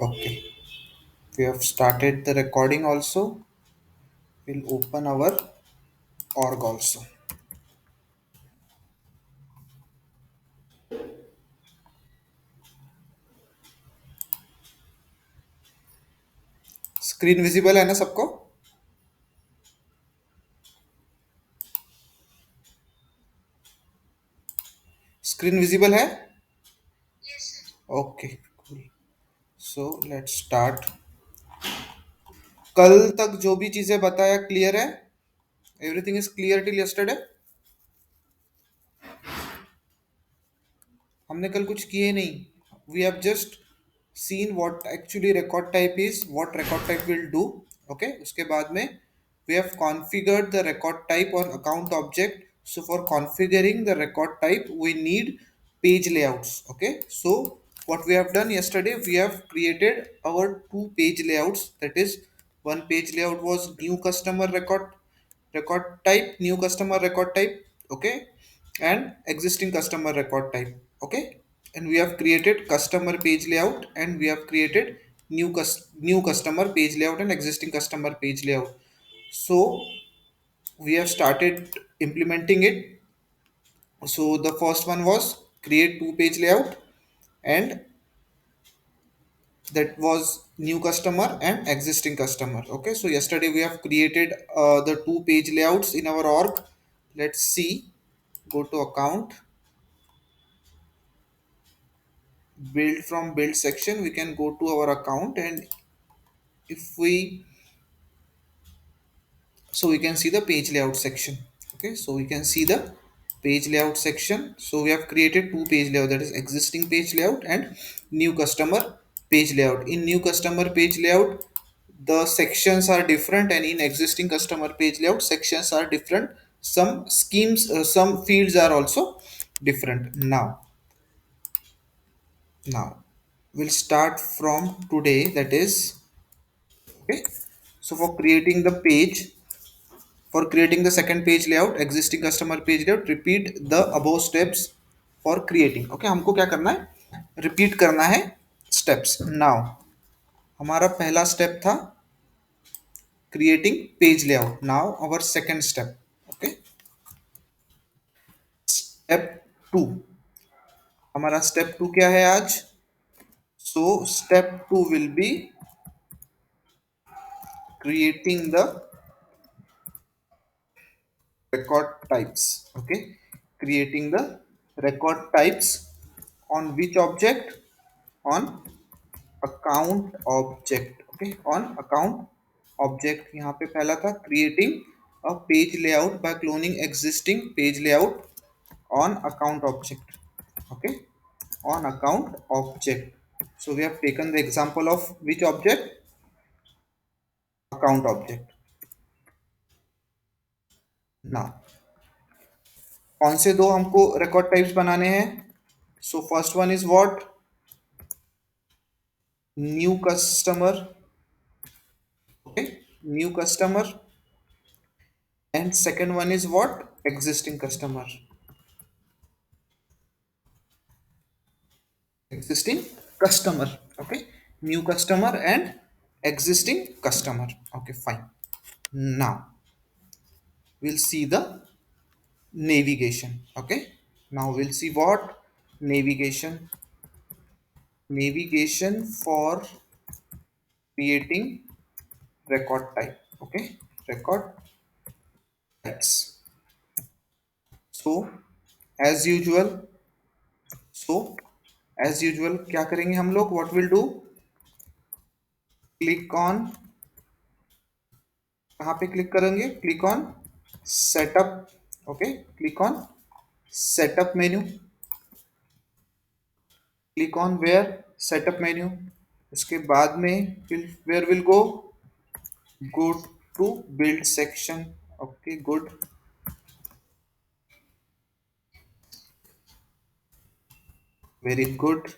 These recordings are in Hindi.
Okay, we have started the recording also. We'll open our org also. Screen visible है ना सबको? स्क्रीन विजिबल है? Okay, cool. So let's start. कल तक जो भी चीजें बताया क्लियर है? Everything is clear till yesterday? हमने कल कुछ किए नहीं. We have just seen what actually record type is, what record type will do. Okay, उसके बाद में we have configured the record type on account object. So for configuring the record type we need page layouts. Okay, so what we have done yesterday, we have created our two page layouts. That is, one page layout was new customer record type, new customer record type. Okay, and existing customer record type. Okay, and we have created customer page layout, and we have created new customer page layout and existing customer page layout. So we have started implementing it. So the first one was create two page layout, and that was new customer and existing customer. Okay, so yesterday we have created the two page layouts in our org. Let's see. Go to account, build. From build section we can go to our account, and if we, so we can see the page layout section. Okay, so we can see the page layout section. So we have created two page layout, that is existing page layout and new customer page layout. In new customer page layout the sections are different, and in existing customer page layout sections are different. Some schemes, some fields are also different. Now we'll start from today, that is. Okay, so for creating the page, for creating the second page layout, existing customer page layout, repeat the above steps for creating. Okay, हमको क्या करना है? रिपीट करना है स्टेप्स. नाउ हमारा पहला स्टेप था creating page layout. Now our second step. Okay, step two. हमारा स्टेप टू क्या है आज? So step two will be creating the record types. Okay, creating the record types on which object? On account object. Okay, on account object. यहाँ पे पहला था creating a page layout by cloning existing page layout on account object. Okay, on account object. So we have taken the example of which object? Account object. Now कौन से दो हमको record types बनाने हैं? So first one is what? New customer. Okay, new customer. And second one is what? Existing customer. Existing customer. Okay, new customer and existing customer. Okay, fine. Now we'll see the navigation. Okay, now we'll see what? Navigation for creating record type. Okay, record types. So as usual, so as usual क्या करेंगे हम लोग? What we'll do? Click on, कहाँ पे क्लिक करेंगे? Click on setup. Okay, click on setup menu. Click on where? Setup menu. उसके बाद में where will go to build section. Okay, good. Very good.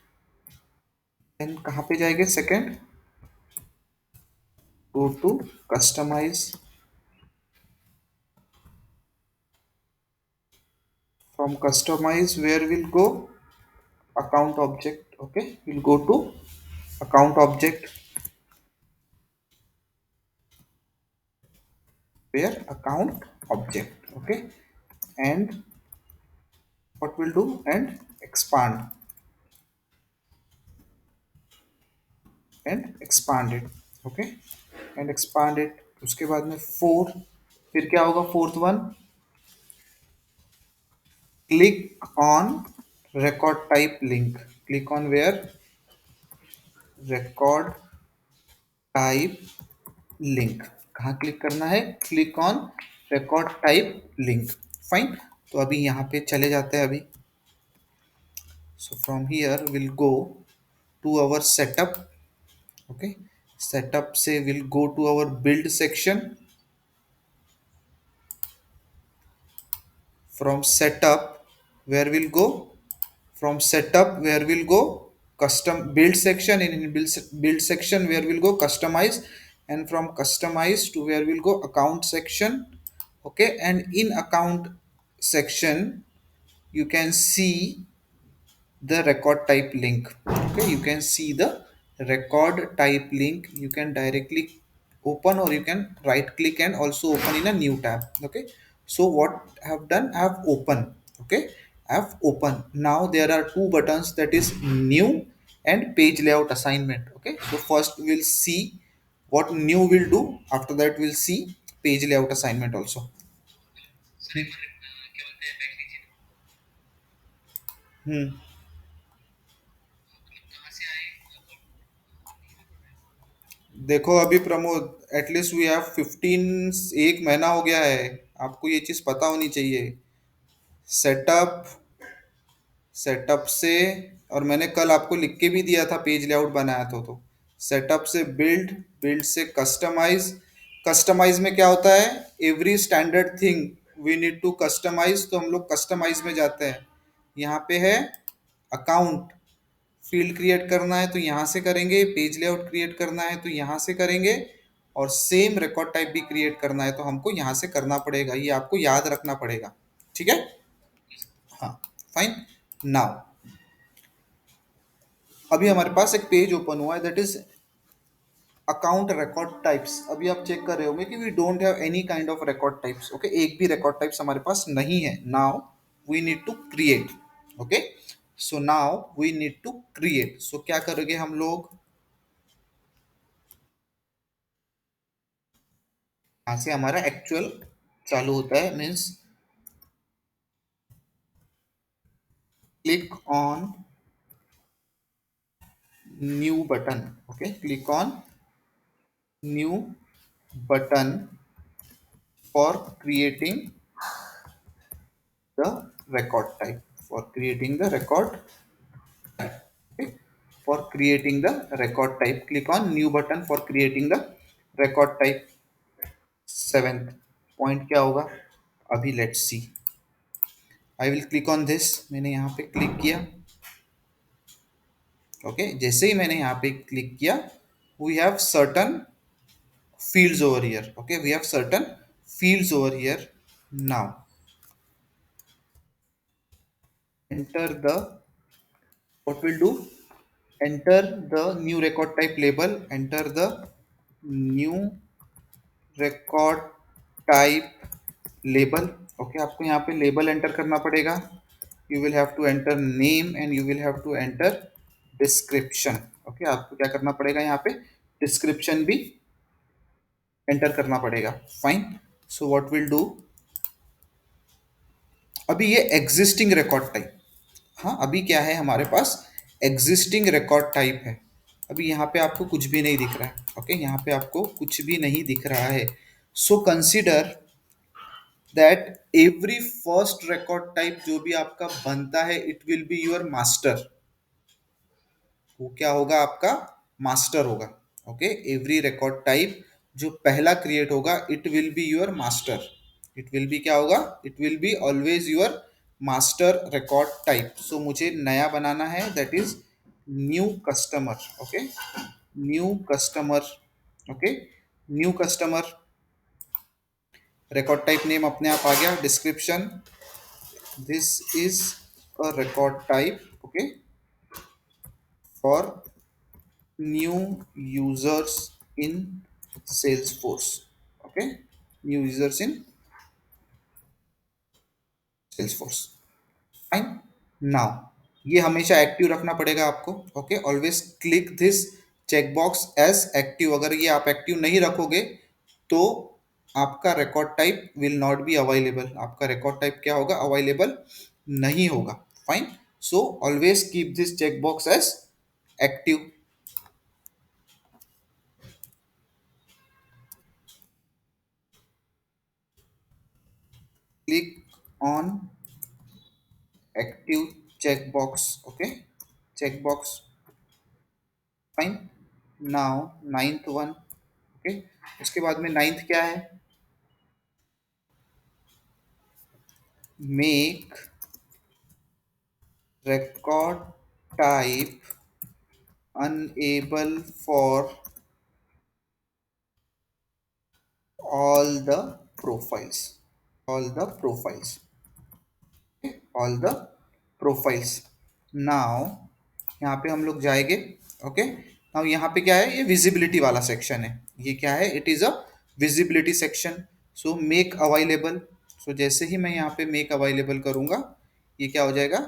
Then कहाँ पे जाएंगे? Second, go to customize. From customize where will go? account object. Okay, we'll go to account object, where account object, okay, and what we'll do, and expand it, okay, and expand it. उसके बाद में फोर, फिर क्या होगा fourth one, click on record type link. Click on where? Record type link. कहाँ क्लिक करना है? Click on record type link. Fine. तो अभी यहाँ पे चले जाते हैं अभी. So from here we'll go to our setup. Okay. Setup से we'll go to our build section. From setup, where we'll go? From setup, where we'll go? Custom build section. In build section, where we'll go? Customize. And from customize to where we'll go? Account section. Okay, and in account section you can see the record type link. Okay, you can see the record type link. You can directly open, or you can right click and also open in a new tab. Okay, so what I have done, I have opened. Okay, I have opened. Now there are two buttons, that is new and page layout assignment. Okay, so first we'll see what new will do. After that we'll see page layout assignment also. Hmm. देखो अभी प्रमोद, एटलीस्ट वी हैव 15, एक महीना हो गया है. आपको ये चीज़ पता होनी चाहिए. सेटअप, सेटअप से, और मैंने कल आपको लिख के भी दिया था, पेज लेआउट बनाया था तो सेटअप से बिल्ड, बिल्ड से कस्टमाइज. कस्टमाइज में क्या होता है? Every standard thing we need to customize, तो हम लोग कस्टमाइज में जाते हैं. यहाँ पे है अकाउंट, फील्ड क्रिएट करना है तो यहाँ से करेंगे, पेज लेआउट क्रिएट करना है तो यहाँ से करेंगे, और सेम रिकॉर्ड टाइप भी क्रिएट करना है तो हमको यहाँ से करना पड़ेगा. ये आपको याद रखना पड़ेगा. ठीक है. हाँ. फाइन. नाउ अभी हमारे पास एक पेज ओपन हुआ है, that is account record types. अभी आप चेक कर रहे होंगे कि we don't have any kind of record types. Okay, एक भी रिकॉर्ड टाइप्स हमारे पास नहीं है. Now we need to create. Okay, so now we need to create. So क्या करोगे हम लोग? यहाँ से हमारा एक्चुअल चालू होता है, means click on new button. Okay, click on new button for creating the record type, for creating the record type. Okay, for creating the record type, click on new button for creating the record type. Seventh point क्या होगा अभी? Let's see. I will click on this. मैंने यहाँ पे क्लिक किया. ओके, जैसे ही मैंने यहाँ पे क्लिक किया, we have certain fields over here. Okay, we have certain fields over here. Now enter the, what we'll do, enter the new record type label. Enter the new record type label. Okay, आपको यहाँ पे लेबल एंटर करना पड़ेगा. You will have to enter name and you will have to enter description. Okay, आपको क्या करना पड़ेगा? यहाँ पे डिस्क्रिप्शन भी एंटर करना पड़ेगा. Fine. So what will do, अभी ये एग्जिस्टिंग रिकॉर्ड टाइप. हाँ, अभी क्या है हमारे पास? एग्जिस्टिंग रिकॉर्ड टाइप है. अभी यहाँ पे आपको कुछ भी नहीं दिख रहा है. ओके, यहाँ पे आपको कुछ भी नहीं दिख रहा है. So consider that every first record type जो भी आपका बनता है, it will be your master. वो क्या होगा? आपका मास्टर होगा. ओके, एवरी रिकॉर्ड टाइप जो पहला क्रिएट होगा, it will be your master. It will be क्या होगा? It will be always your master record type. So मुझे नया बनाना है, that is new customer. Okay, new customer. Okay, new customer. Record type name अपने आप आ गया. Description, this is a record type. Okay, for new users in Salesforce. Okay, new users in Salesforce. Fine now ये हमेशा एक्टिव रखना पड़ेगा आपको. Okay, always click this checkbox as active. अगर ये आप एक्टिव नहीं रखोगे तो आपका record type will not be available. आपका रिकॉर्ड टाइप क्या होगा? अवेलेबल नहीं होगा. Fine. So always keep this checkbox as active. Click on active checkbox. Okay, checkbox. Fine. Now ninth one. Okay, उसके बाद में नाइन्थ क्या है? Make record type unable for all the profiles. All the profiles. Okay? All the profiles. Now यहाँ पे हम लोग जाएंगे. ओके, नाउ यहाँ पे क्या है? ये विजिबिलिटी वाला सेक्शन है. ये क्या है? It is a visibility section. So make available. So जैसे ही मैं यहाँ पे मेक अवेलेबल करूंगा, ये क्या हो जाएगा?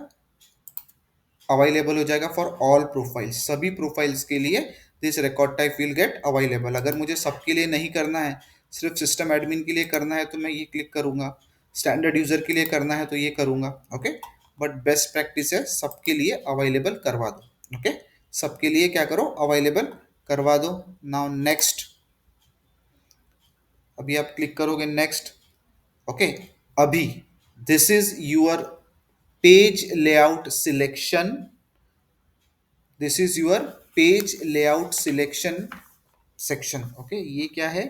अवेलेबल हो जाएगा फॉर ऑल प्रोफाइल्स. सभी प्रोफाइल्स के लिए this record type will get available. अगर मुझे सबके लिए नहीं करना है, सिर्फ सिस्टम एडमिन के लिए करना है, तो मैं ये क्लिक करूंगा. स्टैंडर्ड यूजर के लिए करना है तो ये करूंगा. ओके, बट बेस्ट प्रैक्टिस है सबके लिए अवेलेबल करवा दो. ओके, सबके लिए क्या करो? अवेलेबल करवा दो. Now next. अभी आप क्लिक करोगे नेक्स्ट. ओके, अभी this is your page layout selection. This is your page layout selection section. Okay, ये क्या है?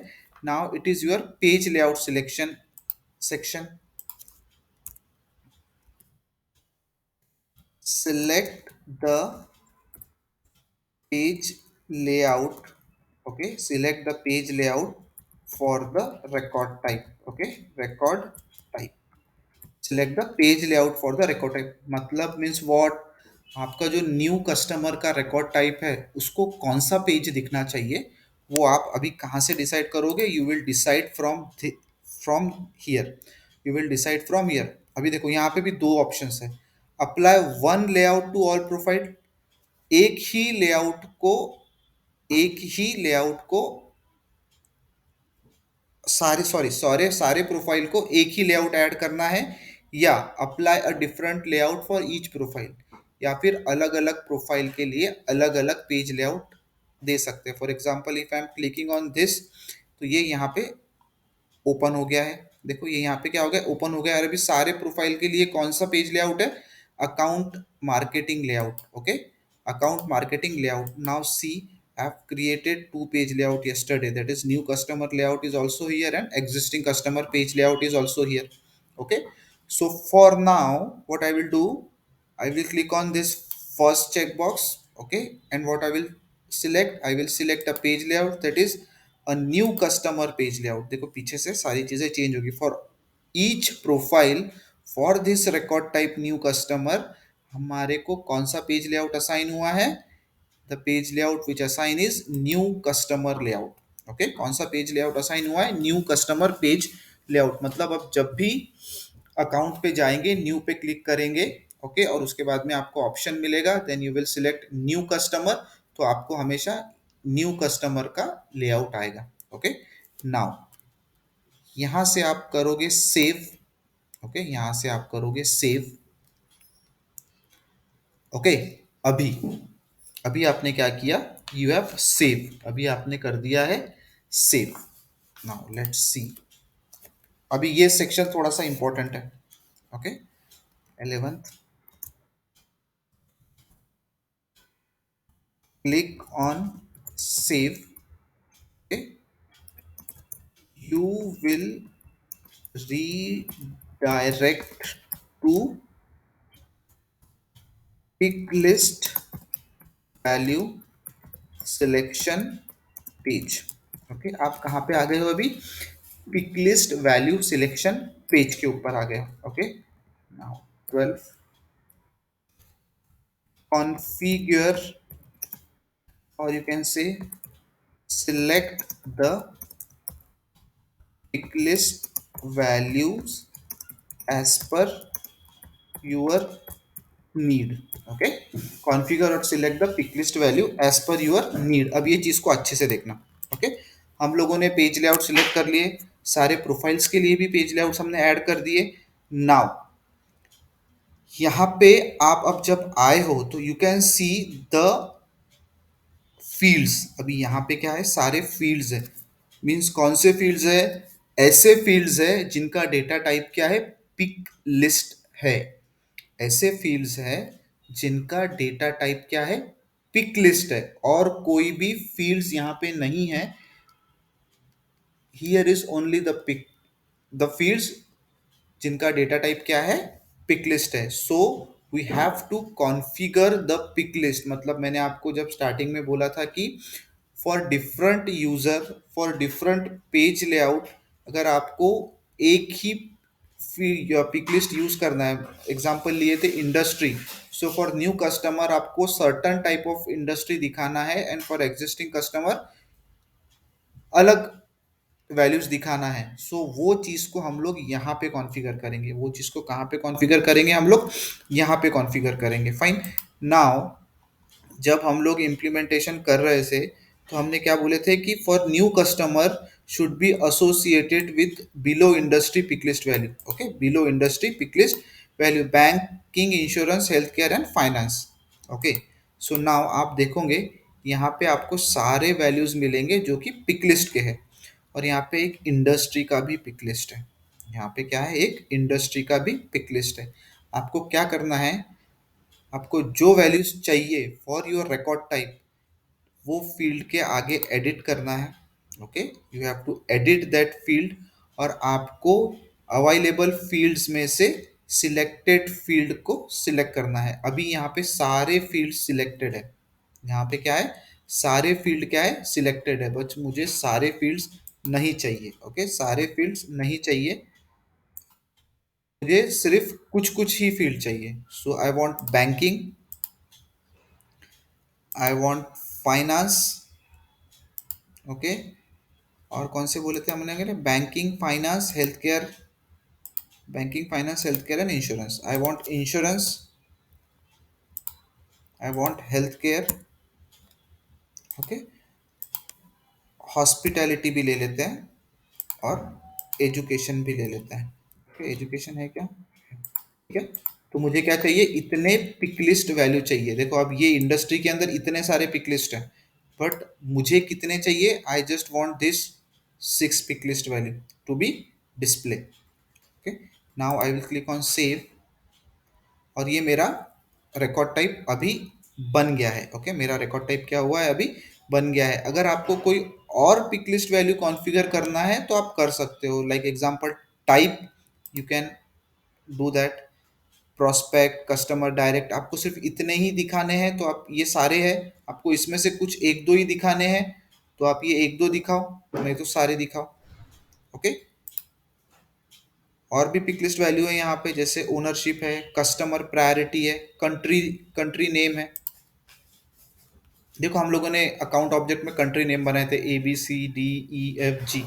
Now it is your page layout selection section. Select the page layout. Okay, select the page layout for the record type. Okay, record type. Select the page layout for the record type. मतलब मीन्स व्हाट? आपका जो न्यू कस्टमर का रिकॉर्ड टाइप है उसको कौन सा पेज दिखना चाहिए, वो आप अभी कहाँ से डिसाइड करोगे? You will decide from here. You will decide from here. अभी देखो यहाँ पे भी दो ऑप्शंस है. Apply one layout to all profile. एक ही लेआउट को एक ही लेआउट को सारे प्रोफाइल को एक ही लेआउट ऐड करना है, या apply a different layout for each profile, या फिर अलग अलग प्रोफाइल के लिए अलग अलग पेज लेआउट दे सकते हैं. For example if I am clicking on this, तो ये यहाँ पे ओपन हो गया है. देखो ये यहाँ पे क्या हो गया? ओपन हो गया. और अभी सारे प्रोफाइल के लिए कौन सा पेज लेआउट है? Account marketing layout. Okay, account marketing layout. Now see, I have created two page layout yesterday. That is new customer layout is also here and existing customer page layout is also here. Okay. So for now, what I will do, I will click on this first checkbox. Okay. And what I will select, I will select a page layout, that is a new customer page layout. देखो पीछे से सारी चीजें चेंज होगी. For each profile, for this record type new customer, हमारे को कौन सा पेज लेआउट असाइन हुआ है? The page layout which assign is new customer layout. Okay, कौन सा पेज लेआउट असाइन हुआ है? New customer page layout. मतलब अब जब भी अकाउंट पे जाएंगे, न्यू पे क्लिक करेंगे. ओके, और उसके बाद में आपको ऑप्शन मिलेगा, then you will select new customer. तो आपको हमेशा न्यू कस्टमर का लेआउट आएगा. ओके, नाउ यहां से आप करोगे सेव. ओके, यहां से आप करोगे सेव. ओके, अभी अभी आपने क्या किया? You have save. अभी आपने कर दिया है सेव. Now let's see. अभी ये सेक्शन थोड़ा सा इंपॉर्टेंट है. Okay, 11th. Click on save. Okay, you will redirect to pick list value selection page. Okay, आप कहाँ पे आ गए हो? अभी pick list value selection page के ऊपर आ गए. Okay, now 12. Configure or you can say select the pick list values as per your need. Okay, configure और select the pick list value as per your need. अब ये चीज को अच्छे से देखना। ओके, हम लोगों ने पेज लेआउट सिलेक्ट कर लिए, सारे प्रोफाइल्स के लिए भी पेज लेआउट्स हमने ऐड कर दिए। नाउ यहाँ पे आप अब जब आए हो तो you can see the fields. अभी यहाँ पे क्या है, सारे फील्ड्स है। मीन्स कौन से फील्ड्स है, ऐसे फील्ड्स है जिनका डेटा टाइप क्या है, पिक लिस्ट है। ऐसे फील्ड्स है जिनका डेटा टाइप क्या है, पिक लिस्ट है, और कोई भी फील्ड्स यहाँ पे नहीं है। Here is only the pick, the fields जिनका डेटा टाइप क्या है, पिक लिस्ट है। So we have to configure the pick list. मतलब मैंने आपको जब स्टार्टिंग में बोला था कि for different user, for different page layout, अगर आपको एक ही पिक लिस्ट यूज करना है, एग्जांपल लिए थे industry. So for new customer आपको सर्टन टाइप ऑफ इंडस्ट्री दिखाना है, एंड फॉर एग्जिस्टिंग कस्टमर अलग वैल्यूज दिखाना है। सो वो चीज को हम लोग यहाँ पे कॉन्फ़िगर करेंगे। वो चीज को कहाँ पे कॉन्फ़िगर करेंगे, हम लोग यहाँ पे कॉन्फ़िगर करेंगे। फाइन। नाउ जब हम लोग इम्प्लीमेंटेशन कर रहे थे तो हमने क्या बोले थे कि for new customer should be associated with below industry picklist value. Okay, below industry picklist value, banking, insurance, health care and finance. Okay, so now आप देखोगे यहाँ पे आपको सारे वैल्यूज मिलेंगे जो कि पिकलिस्ट के हैं। और यहाँ पे एक इंडस्ट्री का भी पिक लिस्ट है। यहाँ पे क्या है, एक इंडस्ट्री का भी पिक लिस्ट है। आपको क्या करना है, आपको जो वैल्यूज चाहिए फॉर योर रिकॉर्ड टाइप वो फील्ड के आगे एडिट करना है। Okay, you have to edit that field, और आपको अवेलेबल फील्ड्स में से सिलेक्टेड फील्ड को सिलेक्ट करना है। अभी यहाँ पे सारे फील्ड सिलेक्टेड है। यहाँ पे क्या है, सारे फील्ड क्या है, सिलेक्टेड है, बट मुझे सारे फील्ड्स नहीं चाहिए। ओके, सारे फील्ड्स नहीं चाहिए, मुझे सिर्फ कुछ कुछ ही फील्ड चाहिए। So I want banking, I want finance. Okay, और कौन से बोले थे हमने, banking, finance, health care, banking, finance, health care and insurance. I want insurance, I want health care. Okay, hospitality भी ले लेते हैं, और एजुकेशन भी ले लेते हैं। ओके, एजुकेशन है क्या, ठीक है। तो मुझे क्या चाहिए, इतने पिक लिस्ट वैल्यू चाहिए। देखो अब ये इंडस्ट्री के अंदर इतने सारे पिक लिस्ट हैं, बट मुझे कितने चाहिए, I just want this 6 pick list value to be display. Okay, now I will click on save, और ये मेरा रिकॉर्ड टाइप अभी बन गया है। ओके, मेरा रिकॉर्ड टाइप क्या हुआ है, अभी बन गया है। अगर आपको कोई और पिक लिस्ट वैल्यू कॉन्फ़िगर करना है तो आप कर सकते हो, like example type, you can do that. Prospect, customer direct, आपको सिर्फ इतने ही दिखाने हैं तो आप ये सारे हैं। आपको इसमें से कुछ एक दो ही दिखाने हैं तो आप ये एक दो दिखाओ, नहीं तो सारे दिखाओ। ओके, और भी पिक लिस्ट वैल्यू है यहाँ पे, जैसे ओनरशिप है, कस्टमर प्रायोरिटी है, कंट्री, कंट्री नेम है। देखो हम लोगों ने अकाउंट ऑब्जेक्ट में कंट्री नेम बनाए थे, ABCDEFG।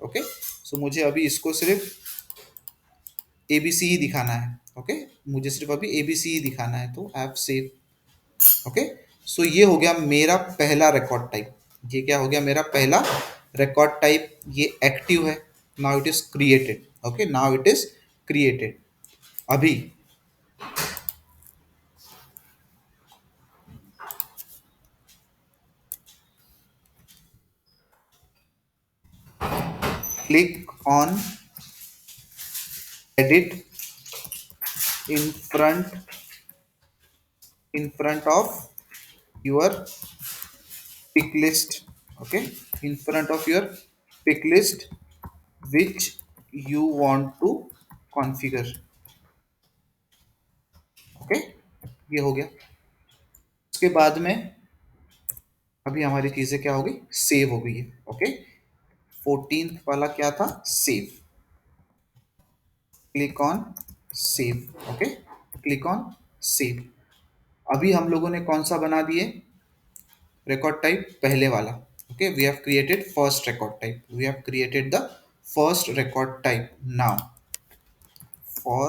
ओके, सो मुझे अभी इसको सिर्फ ABC ही दिखाना है। ओके, मुझे सिर्फ अभी ABC ही दिखाना है, तो ऐप सेव। ओके, सो ये हो गया मेरा पहला रिकॉर्ड टाइप। ये क्या हो गया, मेरा पहला रिकॉर्ड टाइप, ये एक्टिव है। Now it is created. Okay, now it is created. अभी click on edit in front, in front of your pick list। Okay, in front of your pick list which you want to configure। Okay, ये हो गया। उसके बाद में अभी हमारी चीजें क्या हो गई, सेव हो गई है। ओके, 14th वाला क्या था, save. Click on save. Okay, click on save. अभी हम लोगों ने कौन सा बना दिए, रिकॉर्ड टाइप पहले वाला. Okay, we have created first record type. We have created the first record type. Now for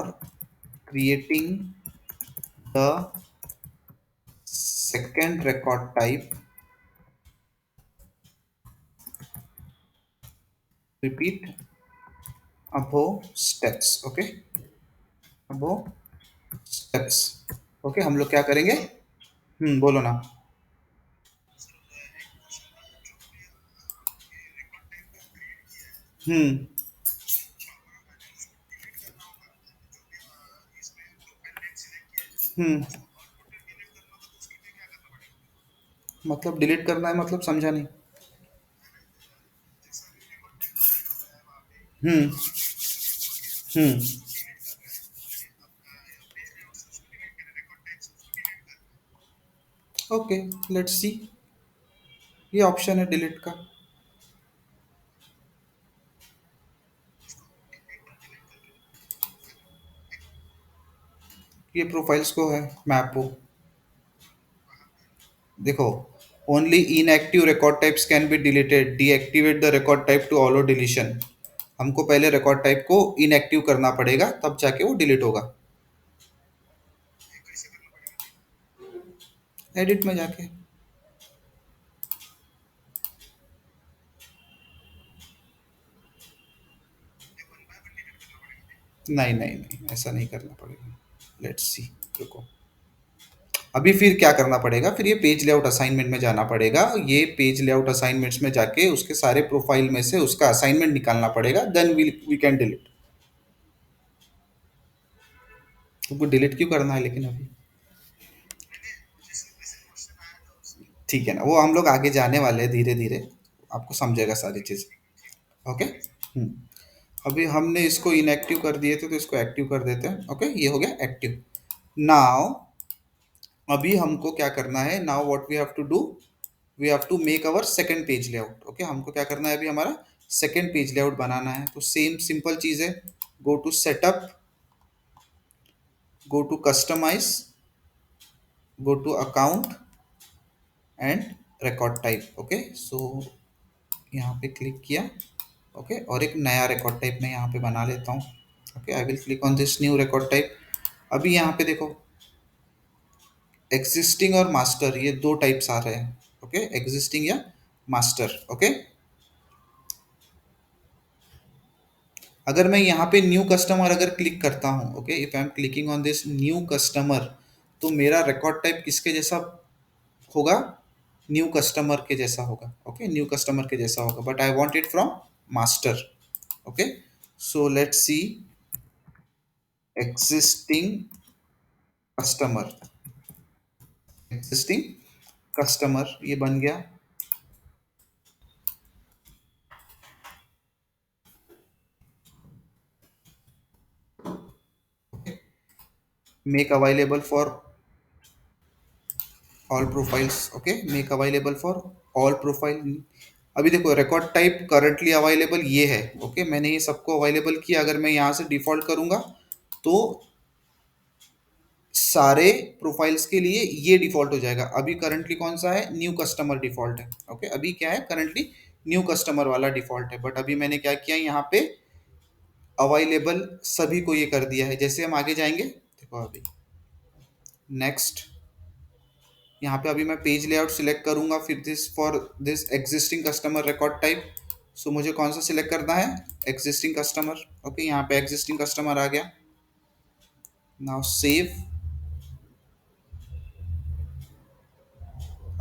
creating the second record type, repeat above steps. Okay, above steps. Okay, हम लोग क्या करेंगे? बोलो ना. हम्म. हम्म. मतलब डिलीट करना है, मतलब समझा नहीं. Hmm. Hmm. Okay, let's see. ये ऑप्शन है डिलीट का. ये प्रोफाइल्स को है, मैप को. देखो, only inactive record types can be deleted. Deactivate the record type two alloy deletion. हमको पहले रिकॉर्ड टाइप को इनएक्टिव करना पड़ेगा, तब जाके वो डिलीट होगा. एडिट में जाके. नहीं नहीं नहीं, ऐसा नहीं करना पड़ेगा. Let's see. रुको. अभी फिर क्या करना पड़ेगा? फिर ये पेज लेआउट असाइनमेंट में जाना पड़ेगा. ये पेज लेआउट असाइनमेंट्स में जाके उसके सारे प्रोफाइल में से उसका असाइनमेंट निकालना पड़ेगा. Then we can delete. तुमको डिलीट क्यों करना है लेकिन अभी? ठीक है ना, वो हम लोग आगे जाने वाले हैं धीरे धीरे. आपको समझेगा सारी चीज़. ओके. हम्म. अभी हमने इसको इनएक्टिव कर दिए थे, तो इसको एक्टिव कर देते हैं. ओके, ये हो गया एक्टिव. नाउ अभी हमको क्या करना है? Now what we have to do, we have to make our second page layout. Okay, हमको क्या करना है? अभी हमारा सेकंड पेज लेआउट बनाना है. तो सेम सिंपल चीज़ है. Go to setup, go to customize, go to account and record type. Okay, so यहाँ पे क्लिक किया. ओके, और एक नया रिकॉर्ड टाइप मैं यहाँ पे बना लेता हूँ. Okay, I will click on this new record type. अभी यहाँ पे देखो, एग्जिस्टिंग और मास्टर, ये दो टाइप्स आ रहे हैं. ओके, एग्जिस्टिंग या मास्टर. ओके, अगर मैं यहाँ पे न्यू कस्टमर अगर क्लिक करता हूँ, okay, if I am clicking on this new customer, तो मेरा रिकॉर्ड टाइप किसके जैसा होगा? न्यू कस्टमर के जैसा होगा. ओके, न्यू कस्टमर के जैसा होगा, but I want it from master. Okay, so let's C. Existing customer, existing customer ये बन गया. Make available for all profiles. Okay, make available for all profile. अभी देखो, रिकॉर्ड टाइप करंटली अवेलेबल ये है. ओके, मैंने ये सबको अवेलेबल किया. अगर मैं यहाँ से डिफॉल्ट करूंगा तो सारे प्रोफाइल्स के लिए ये डिफॉल्ट हो जाएगा. अभी करंटली कौन सा है? न्यू कस्टमर डिफॉल्ट है. ओके, अभी क्या है? करंटली न्यू कस्टमर वाला डिफॉल्ट है. बट अभी मैंने क्या किया, यहाँ पे अवेलेबल सभी को ये कर दिया है. जैसे हम आगे जाएंगे, देखो अभी नेक्स्ट, यहाँ पे अभी मैं पेज लेआउट सिलेक्ट करूंगा. फिर this for this existing customer record type. So मुझे कौन सा सिलेक्ट करना है? Existing customer. ओके, यहाँ पे एग्जिस्टिंग कस्टमर आ गया. Now save.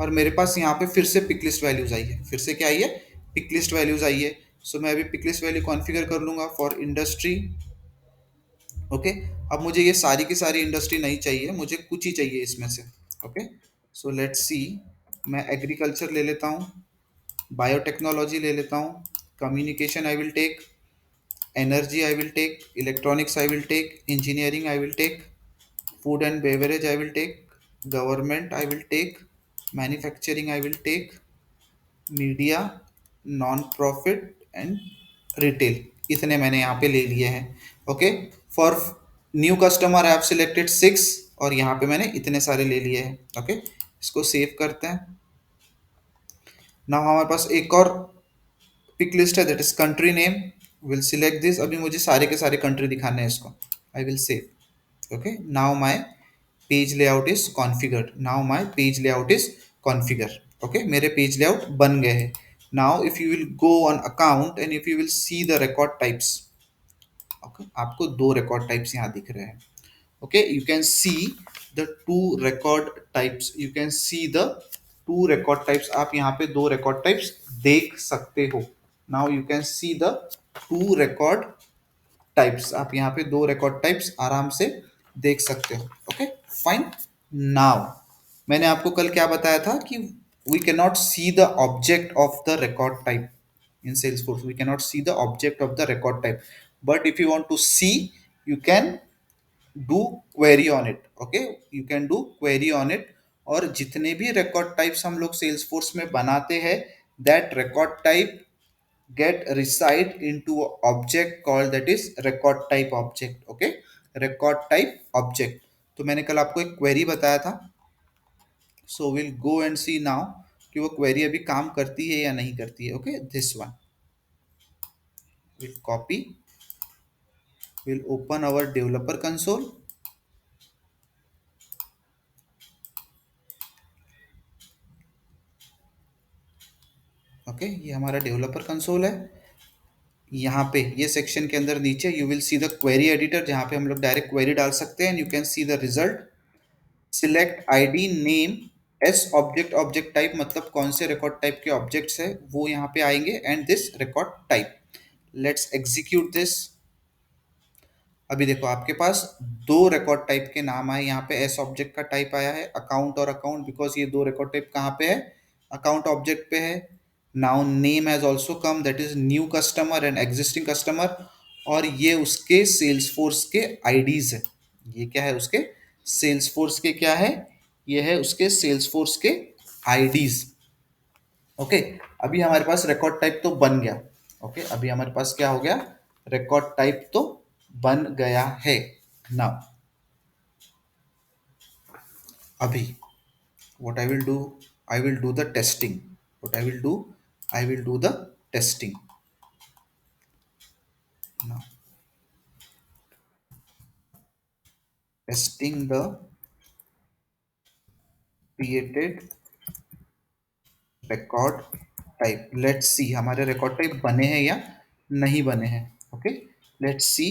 और मेरे पास यहाँ पे फिर से पिक लिस्ट वैल्यूज आई है. फिर से क्या आई है? पिक लिस्ट वैल्यूज आई है. सो मैं अभी पिक लिस्ट वैल्यू कॉन्फ़िगर कर लूंगा फॉर इंडस्ट्री. ओके, अब मुझे ये सारी की सारी इंडस्ट्री नहीं चाहिए, मुझे कुछ ही चाहिए इसमें से. Okay, so let's see. मैं एग्रीकल्चर ले लेता हूँ, बायोटेक्नोलॉजी ले लेता हूँ, communication I will take, energy I will take, electronics I will take, engineering I will take, food and beverage I will take, government I will take, manufacturing I will take, media, non profit and retail. इतने मैंने यहाँ पे ले लिए हैं. Okay, for new customer I have selected 6, और यहाँ पे मैंने इतने सारे ले लिए हैं. ओके, इसको सेव करते हैं. नाउ हमारे पास एक और पिक लिस्ट है, that is country name. Will select this. अभी मुझे सारे के सारे कंट्री दिखाने हैं इसको। आई will save. Okay, now my page layout is configured. Now my page layout is configure. Okay, मेरे पेज लेआउट बन गए हैं। Now if you will go on account and if you will see the record types. Okay, आपको दो रिकॉर्ड टाइप्स यहाँ दिख रहे हैं। okay, you can see the two record types, you can see the two record types। आप यहाँ पे दो record types देख सकते हो। now you can see the two record types, आप यहाँ पे दो record types आराम से देख सकते हो। okay, fine। now मैंने आपको कल क्या बताया था कि we cannot see the object of the record type in Salesforce, we cannot see the object of the record type, but if you want to see, you can do query on it. Okay, you can do query on it. और जितने भी रिकॉर्ड टाइप्स हम लोग सेल्स फोर्स में बनाते हैं, that record type get reside into object called that is record type object. Okay, record type object. तो मैंने कल आपको एक क्वेरी बताया था। So will go and see now कि वो क्वेरी अभी काम करती है या नहीं करती है। Okay, this one will copy, will open our developer console. Okay, ये हमारा डेवलपर कंसोल है। यहाँ पे ये सेक्शन के अंदर नीचे you will see the query editor, जहाँ पे हम लोग डायरेक्ट क्वेरी डाल सकते हैं। You can see the result. Select ID name S object, object type मतलब कौन से रिकॉर्ड टाइप के ऑब्जेक्ट्स है वो यहाँ पे आएंगे, and this record type. Let's execute this. अभी देखो आपके पास दो रिकॉर्ड टाइप के नाम आए। यहाँ पे एस ऑब्जेक्ट का टाइप आया है अकाउंट और अकाउंट, बिकॉज ये दो रिकॉर्ड टाइप कहाँ पे है, अकाउंट ऑब्जेक्ट पे है। Now name has also come, that is new customer and existing customer. और ये उसके सेल्स फोर्स के आईडीज है। ये क्या है, उसके सेल्स फोर्स के क्या है, ये है उसके सेल्स फोर्स के आईडीज। ओके, अभी हमारे पास रिकॉर्ड टाइप तो बन गया। ओके, अभी हमारे पास क्या हो गया, रिकॉर्ड टाइप तो बन गया है। नाउ अभी what I will do, I will do the testing। what I will do, I will do the testing। now testing the created record type। let's see हमारे रिकॉर्ड टाइप बने हैं या नहीं बने हैं। ओके, लेट्स सी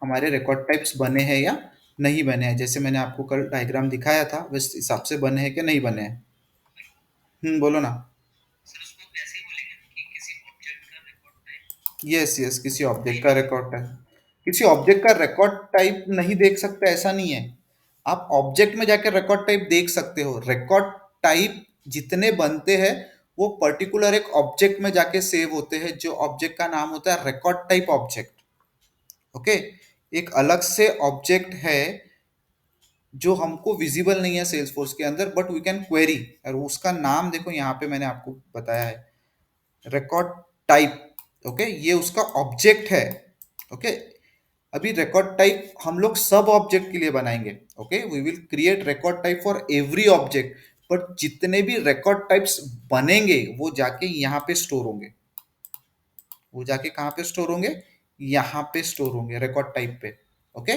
हमारे रिकॉर्ड टाइप्स बने हैं या नहीं बने हैं। जैसे मैंने आपको कल डायग्राम दिखाया था उस हिसाब से बने हैं कि नहीं बने हैं। बोलो ना। यस यस, किसी ऑब्जेक्ट का रिकॉर्ड टाइप, किसी ऑब्जेक्ट का रिकॉर्ड टाइप नहीं देख सकते ऐसा नहीं है। आप ऑब्जेक्ट में जाकर रिकॉर्ड टाइप देख सकते हो। रिकॉर्ड टाइप जितने बनते हैं वो पर्टिकुलर एक ऑब्जेक्ट में जाके सेव होते हैं, जो ऑब्जेक्ट का नाम होता है रिकॉर्ड टाइप ऑब्जेक्ट। ओके, एक अलग से ऑब्जेक्ट है जो हमको विजिबल नहीं है सेल्स फोर्स के अंदर, बट वी कैन क्वेरी। और उसका नाम देखो यहाँ पे मैंने आपको बताया है, रिकॉर्ड टाइप। ओके, ये उसका ऑब्जेक्ट है। ओके, अभी रिकॉर्ड टाइप हम लोग सब ऑब्जेक्ट के लिए बनाएंगे। Okay, we will create record type for every object, but जितने भी रिकॉर्ड टाइप्स बनेंगे वो जाके यहाँ पे स्टोर होंगे। वो जाके कहाँ पे स्टोर होंगे, यहाँ पे स्टोर होंगे रिकॉर्ड टाइप पे। ओके,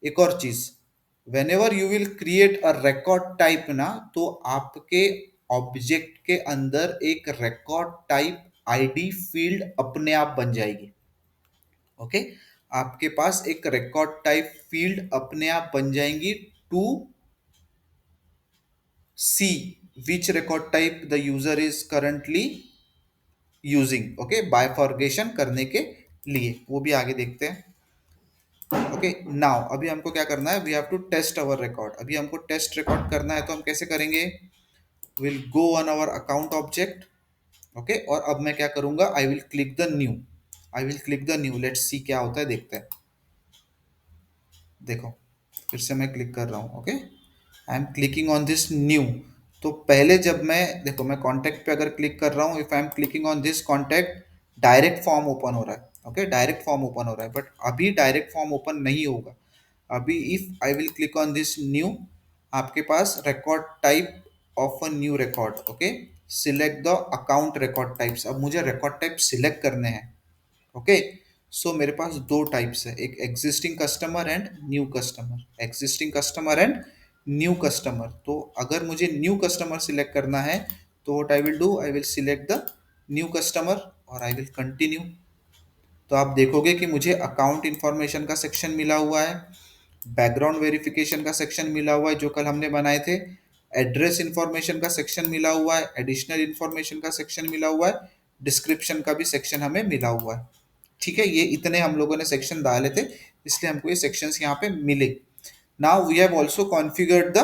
एक और चीज, when ever you will create a record type ना, तो आपके ऑब्जेक्ट के अंदर एक रिकॉर्ड टाइप आईडी फील्ड अपने आप बन जाएगी। ओके, आपके पास एक रिकॉर्ड टाइप फील्ड अपने आप बन जाएंगी to see which record type the user is currently using. Okay, bifurcation करने के लिए, वो भी आगे देखते हैं। ओके, नाउ अभी हमको क्या करना है, we have to test our record. अभी हमको टेस्ट रिकॉर्ड करना है तो हम कैसे करेंगे, will go on our account object. Okay, और अब मैं क्या करूंगा, आई will click the new, I will click the new. Let's see क्या होता है, देखते हैं। देखो फिर से मैं क्लिक कर रहा हूँ। Okay, I am clicking on this new. तो पहले जब मैं देखो, मैं कॉन्टैक्ट पे अगर क्लिक कर रहा हूँ, if I am clicking on this contact, direct form open हो रहा है। ओके, डायरेक्ट फॉर्म ओपन हो रहा है, बट अभी डायरेक्ट फॉर्म ओपन नहीं होगा। अभी if I will click on this new, आपके पास record type of a new record. Okay, select the account record types. अब मुझे रिकॉर्ड टाइप सिलेक्ट करने हैं। ओके, सो मेरे पास दो टाइप्स है, एक existing customer and new customer, existing customer and new customer. तो अगर मुझे न्यू कस्टमर सिलेक्ट करना है तो what I will do, I will select the new customer और आई विल कंटिन्यू। तो आप देखोगे कि मुझे अकाउंट इंफॉर्मेशन का सेक्शन मिला हुआ है, बैकग्राउंड वेरिफिकेशन का सेक्शन मिला हुआ है जो कल हमने बनाए थे, एड्रेस इंफॉर्मेशन का सेक्शन मिला हुआ है, एडिशनल इंफॉर्मेशन का सेक्शन मिला हुआ है, डिस्क्रिप्शन का भी सेक्शन हमें मिला हुआ है। ठीक है, ये इतने हम लोगों ने सेक्शन डाले थे, इसलिए हमको ये सेक्शंस यहाँ पे मिले। Now we have also configured the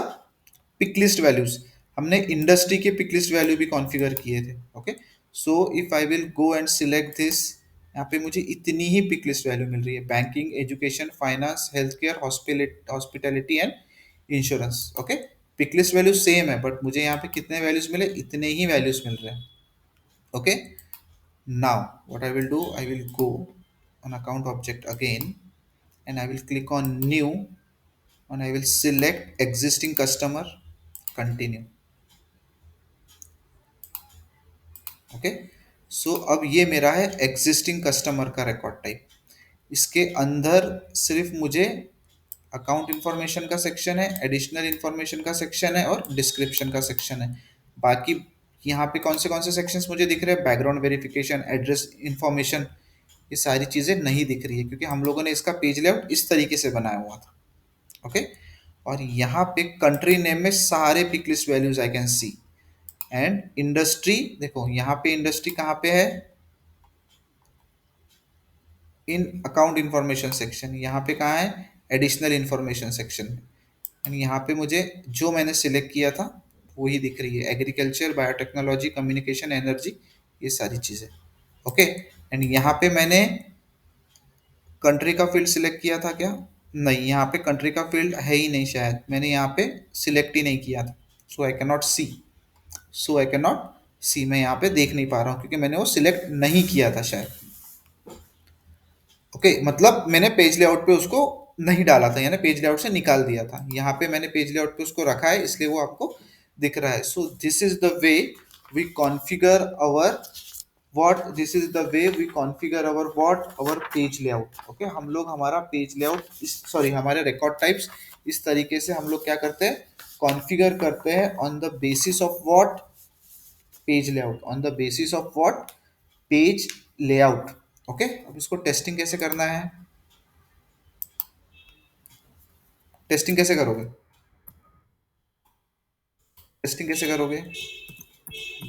pick list values. हमने इंडस्ट्री के पिक लिस्ट वैल्यू भी कॉन्फ़िगर किए थे। Okay, so if I will go and select this, यहाँ पे मुझे इतनी ही पिक लिस्ट वैल्यू मिल रही है, banking, education, finance, health care, hospitality and insurance. Okay, pick list value same है बट मुझे यहाँ पे कितने वैल्यूज मिले, इतने ही वैल्यूज मिल रहे हैं। Okay, now what I will do, I will go on account object again and I will click on new and I will select existing customer, continue। Okay, so अब ये मेरा है एग्जिस्टिंग कस्टमर का रिकॉर्ड टाइप। इसके अंदर सिर्फ मुझे अकाउंट इंफॉर्मेशन का सेक्शन है, एडिशनल इंफॉर्मेशन का सेक्शन है और डिस्क्रिप्शन का सेक्शन है। बाकी यहाँ पे कौन से सेक्शंस मुझे दिख रहे हैं, बैकग्राउंड वेरिफिकेशन, एड्रेस इंफॉर्मेशन, ये सारी चीज़ें नहीं दिख रही है क्योंकि हम लोगों ने इसका पेज लेआउट इस तरीके से बनाया हुआ था। ओके, और यहाँ पे कंट्री नेम में सारे pick list values I can see and industry, देखो यहाँ पे इंडस्ट्री कहाँ पे है, इन अकाउंट इंफॉर्मेशन सेक्शन, यहाँ पे कहाँ है, एडिशनल इंफॉर्मेशन सेक्शन। एंड यहाँ पे मुझे जो मैंने सिलेक्ट किया था वही दिख रही है, एग्रीकल्चर, बायोटेक्नोलॉजी, कम्युनिकेशन, एनर्जी, ये सारी चीज़ें। ओके, एंड यहाँ पे मैंने कंट्री का फील्ड सिलेक्ट किया था क्या, नहीं, यहाँ पे कंट्री का फील्ड है ही नहीं, शायद मैंने यहाँ पे सिलेक्ट ही नहीं किया था। So I can not see, so I can not see, मैं यहाँ पे देख नहीं पा रहा हूँ क्योंकि मैंने वो सिलेक्ट नहीं किया था शायद। ओके, मतलब मैंने पेज लेआउट पे उसको नहीं डाला था, यानी पेज लेआउट से निकाल दिया था। यहाँ पे मैंने पेज लेआउट पे उसको रखा है इसलिए वो आपको दिख रहा है। So this is the way we configure our what this is the way we configure our what our page layout। Okay, हम लोग हमारा पेज लेआउट इस सॉरी हमारे रिकॉर्ड टाइप्स इस तरीके से हम लोग क्या करते हैं, कॉन्फ़िगर करते हैं on the basis of what, page layout, on the basis of what, page layout. Okay, अब इसको टेस्टिंग कैसे करना है, टेस्टिंग कैसे करोगे, टेस्टिंग कैसे करोगे,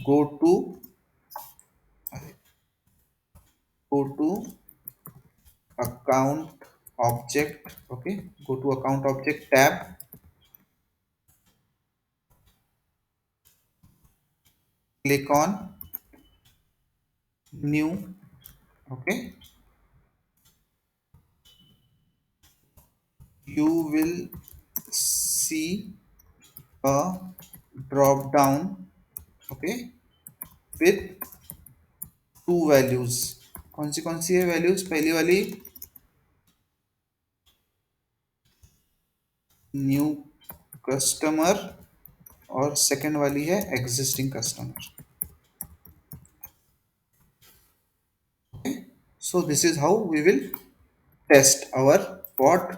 go to go to account object. Okay, go to account object tab, click on new। okay, you will see a drop down, okay, with two values। कौन सी है वैल्यूज, पहली वाली न्यू कस्टमर और सेकंड वाली है existing customer. So this is how we will test our what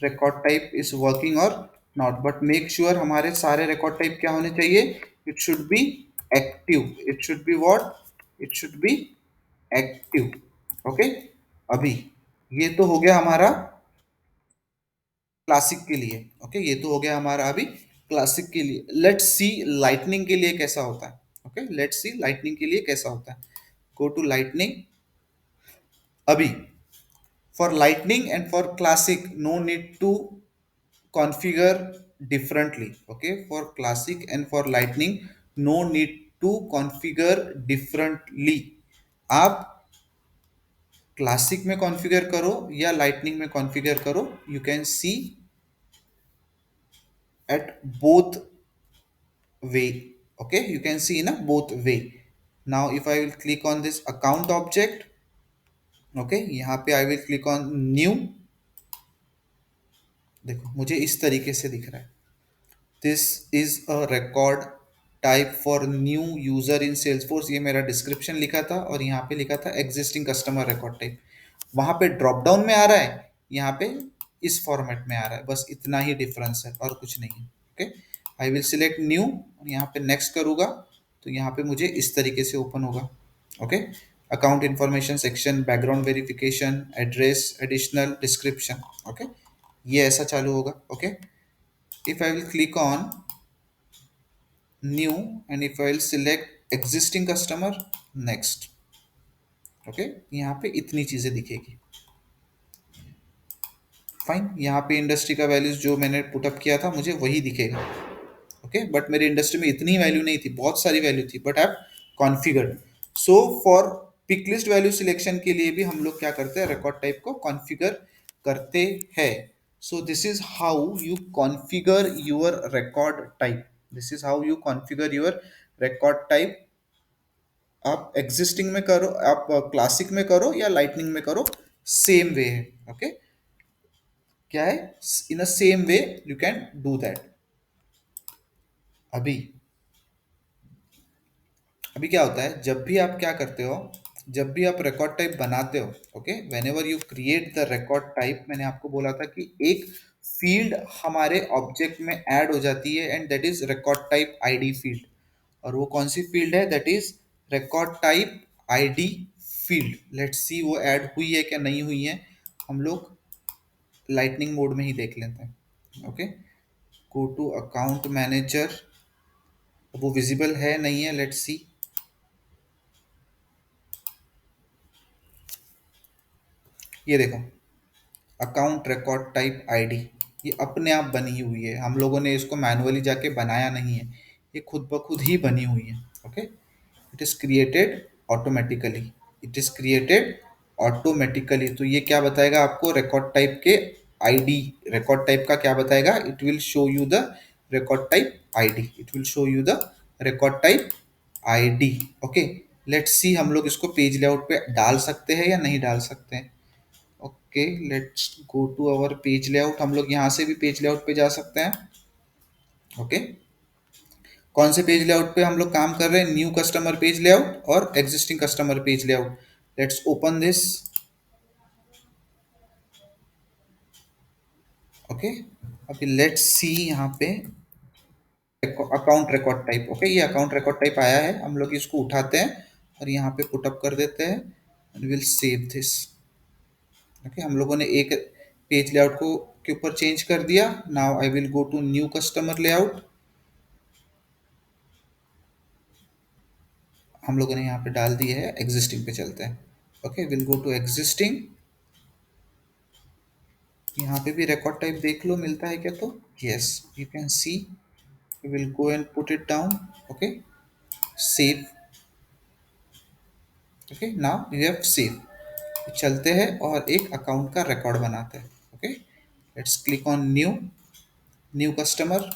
record type is working or not, but make sure हमारे सारे record type क्या होने चाहिए, it should be active, it should be what, it should be active। okay, अभी ये तो हो गया हमारा क्लासिक के लिए। ओके, ये तो हो गया हमारा अभी क्लासिक के लिए। लेट्स सी लाइटनिंग के लिए कैसा होता है। ओके, लेट्स सी लाइटनिंग के लिए कैसा होता है। Go to lightning. अभी for lightning and for classic no need to configure differently। okay, for classic and for lightning no need to configure differently। आप क्लासिक में कॉन्फ़िगर करो या लाइटनिंग में कॉन्फ़िगर करो, you can C at both way। okay, you can see in a both way। now if I will click on this account object, okay, यहाँ पे I will click on new। देखो मुझे इस तरीके से दिख रहा है, this is a record type for new user in Salesforce, ये मेरा डिस्क्रिप्शन लिखा था, और यहाँ पे लिखा था एग्जिस्टिंग कस्टमर रिकॉर्ड टाइप। वहां पे ड्रॉप डाउन में आ रहा है, यहाँ पे इस फॉर्मेट में आ रहा है, बस इतना ही डिफरेंस है और कुछ नहीं है। Okay, I will select new और यहाँ पे नेक्स्ट करूँगा, तो यहाँ पे मुझे इस तरीके से ओपन होगा। Okay, account information section, background verification, address, additional, description. Okay, ये ऐसा चालू होगा। Okay, if I will click on new and if I will select existing customer, next. Okay, यहाँ पे इतनी चीजें दिखेगी। फाइन, यहाँ पे इंडस्ट्री का वैल्यूज जो मैंने पुटअप किया था मुझे वही दिखेगा। ओके, बट मेरी इंडस्ट्री में इतनी वैल्यू नहीं थी, बहुत सारी वैल्यू थी, but I configured. So for pick list value selection के लिए भी हम लोग क्या करते हैं, रिकॉर्ड टाइप को कॉन्फ़िगर करते हैं। सो this is how you configure your record type, this is how you configure your record type. आप एग्जिस्टिंग में करो, आप क्लासिक में करो या लाइटनिंग में करो, सेम वे है। ओके, क्या है, in a same way you can do that. अभी अभी क्या होता है, जब भी आप क्या करते हो, जब भी आप रिकॉर्ड टाइप बनाते हो, okay, when ever you create the record type, मैंने आपको बोला था कि एक फील्ड हमारे ऑब्जेक्ट में ऐड हो जाती है, and that is record type ID field. और वो कौन सी फील्ड है, that is record type ID field. Let's see वो ऐड हुई है क्या नहीं हुई है, हम लोग लाइटनिंग मोड में ही देख लेते हैं। Okay, go to account manager, वो विजिबल है नहीं है, लेट्स सी। ये देखो, अकाउंट रिकॉर्ड टाइप आईडी, ये अपने आप बनी हुई है, हम लोगों ने इसको मैनुअली जाके बनाया नहीं है, ये खुद ब खुद ही बनी हुई है। Okay, it is created automatically, it is created automatically. तो ये क्या बताएगा आपको, रिकॉर्ड टाइप के आईडी, रिकॉर्ड टाइप का क्या बताएगा, it will show you the record type ID, it will show you the record type ID. Okay, let's सी हम लोग इसको पेज लेआउट पे डाल सकते हैं या नहीं डाल सकते हैं। Okay, let's go to our page layout, हम लोग यहाँ से भी पेज लेआउट पे जा सकते हैं। ओके, कौन से पेज लेआउट पे हम लोग काम कर रहे हैं, न्यू कस्टमर पेज लेआउट और existing customer page layout. Let's open this. Okay, अभी लेट्स सी यहाँ पे अकाउंट रिकॉर्ड टाइप। ओके, ये अकाउंट रिकॉर्ड टाइप आया है, हम लोग इसको उठाते हैं और यहाँ पे पुटअप कर देते हैं, and will save this. Okay, हम लोगों ने एक पेज लेआउट को के ऊपर चेंज कर दिया। Now I will go to new customer layout, हम लोगों ने यहाँ पे डाल दिया है, एग्जिस्टिंग पे चलते हैं। Okay, will go to existing, यहाँ पे भी रिकॉर्ड टाइप देख लो मिलता है क्या, तो yes, you can C, will go and put it down. Okay, save. Okay, now you have save. चलते हैं और एक अकाउंट का रिकॉर्ड बनाते हैं। Okay, let's click on new, new customer.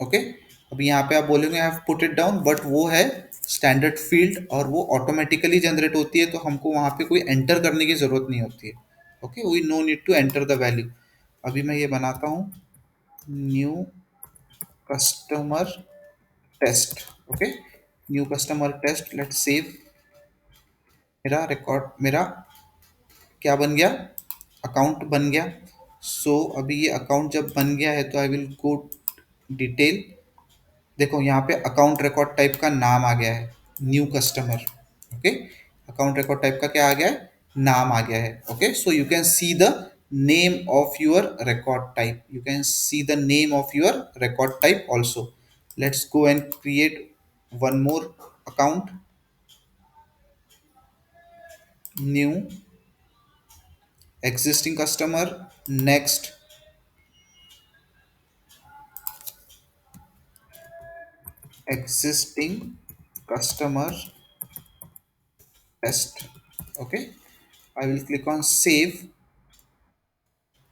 Okay, अब यहाँ पे आप बोलेंगे I have put it down, but वो है स्टैंडर्ड फील्ड और वो ऑटोमेटिकली जनरेट होती है, तो हमको वहाँ पे कोई एंटर करने की जरूरत नहीं होती है। Okay, we no need to enter the value. अभी मैं ये बनाता हूँ, new customer test. Okay, new customer test, let's save. मेरा रिकॉर्ड, मेरा क्या बन गया, अकाउंट बन गया। सो अभी ये अकाउंट जब बन गया है तो आई विल गो डिटेल। देखो यहाँ पे अकाउंट रिकॉर्ड टाइप का नाम आ गया है, new customer. Okay, account record type का क्या आ गया है, नाम आ गया है। Okay, so you can see the name of your record type, you can see the name of your record type also. Let's go and create one more account, new existing customer, next, existing customer test। okay, I will click on save।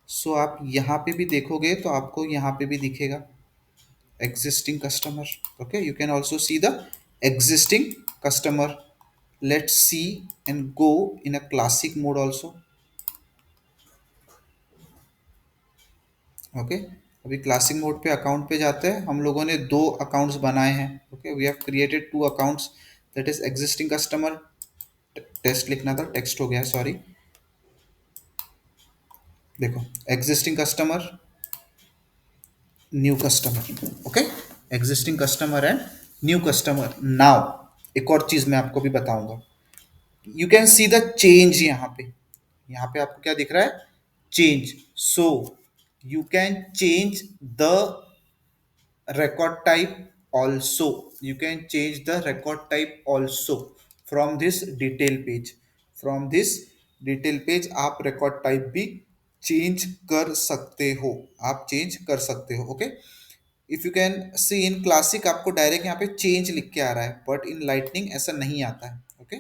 सो आप यहाँ पे भी देखोगे तो आपको यहाँ पे भी दिखेगा existing customer। okay, you can also see the existing customer। let's see and go in a classic mode also। okay, अभी क्लासिक मोड पे अकाउंट पे जाते हैं। हम लोगों ने दो अकाउंट्स बनाए हैं। Okay, we have created two accounts, that is existing customer, test लिखना था, टेक्स्ट हो गया, सॉरी। देखो, existing customer, new customer. Okay, existing customer and new customer. Now एक और चीज मैं आपको भी बताऊंगा, you can see the change. यहाँ पे आपको क्या दिख रहा है? Change. So you can change the record type also. You can change the record type also from this detail page. From this detail page आप record type भी change कर सकते हो, आप change कर सकते हो। Okay, if you can C in classic आपको डायरेक्ट यहाँ पे चेंज लिख के आ रहा है, बट इन लाइटनिंग ऐसा नहीं आता है। ओके,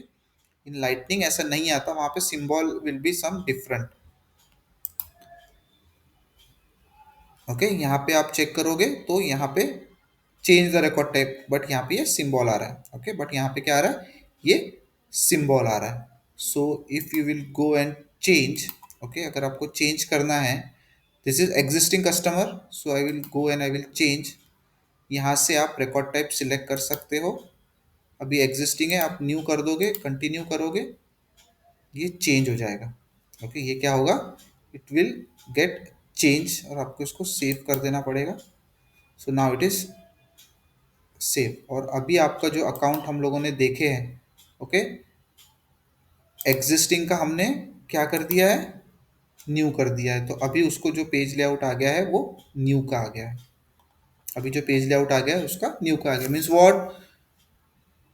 इन लाइटनिंग ऐसा नहीं आता, वहां पे symbol will be some different. Okay, यहाँ पे आप चेक करोगे तो यहाँ पे change the record type, but यहाँ पे ये सिंबल आ रहा है। ओके, बट यहाँ पे क्या आ रहा है? ये सिंबल आ रहा है। So if you will go and change, okay, अगर आपको चेंज करना है, this is existing customer, so I will go and I will change. यहाँ से आप रिकॉर्ड टाइप सिलेक्ट कर सकते हो। अभी एग्जिस्टिंग है, आप न्यू कर दोगे, कंटिन्यू करोगे, ये चेंज हो जाएगा। ओके, ये क्या होगा? इट विल गेट चेंज, और आपको इसको सेव कर देना पड़ेगा। So now it is save. और अभी आपका जो अकाउंट हम लोगों ने देखे हैं, ओके, एग्जिस्टिंग का हमने क्या कर दिया है? न्यू कर दिया है। तो अभी उसको जो पेज लेआउट आ गया है वो न्यू का आ गया है। अभी जो पेज लेआउट आ गया है उसका न्यू का आ गया। Means what?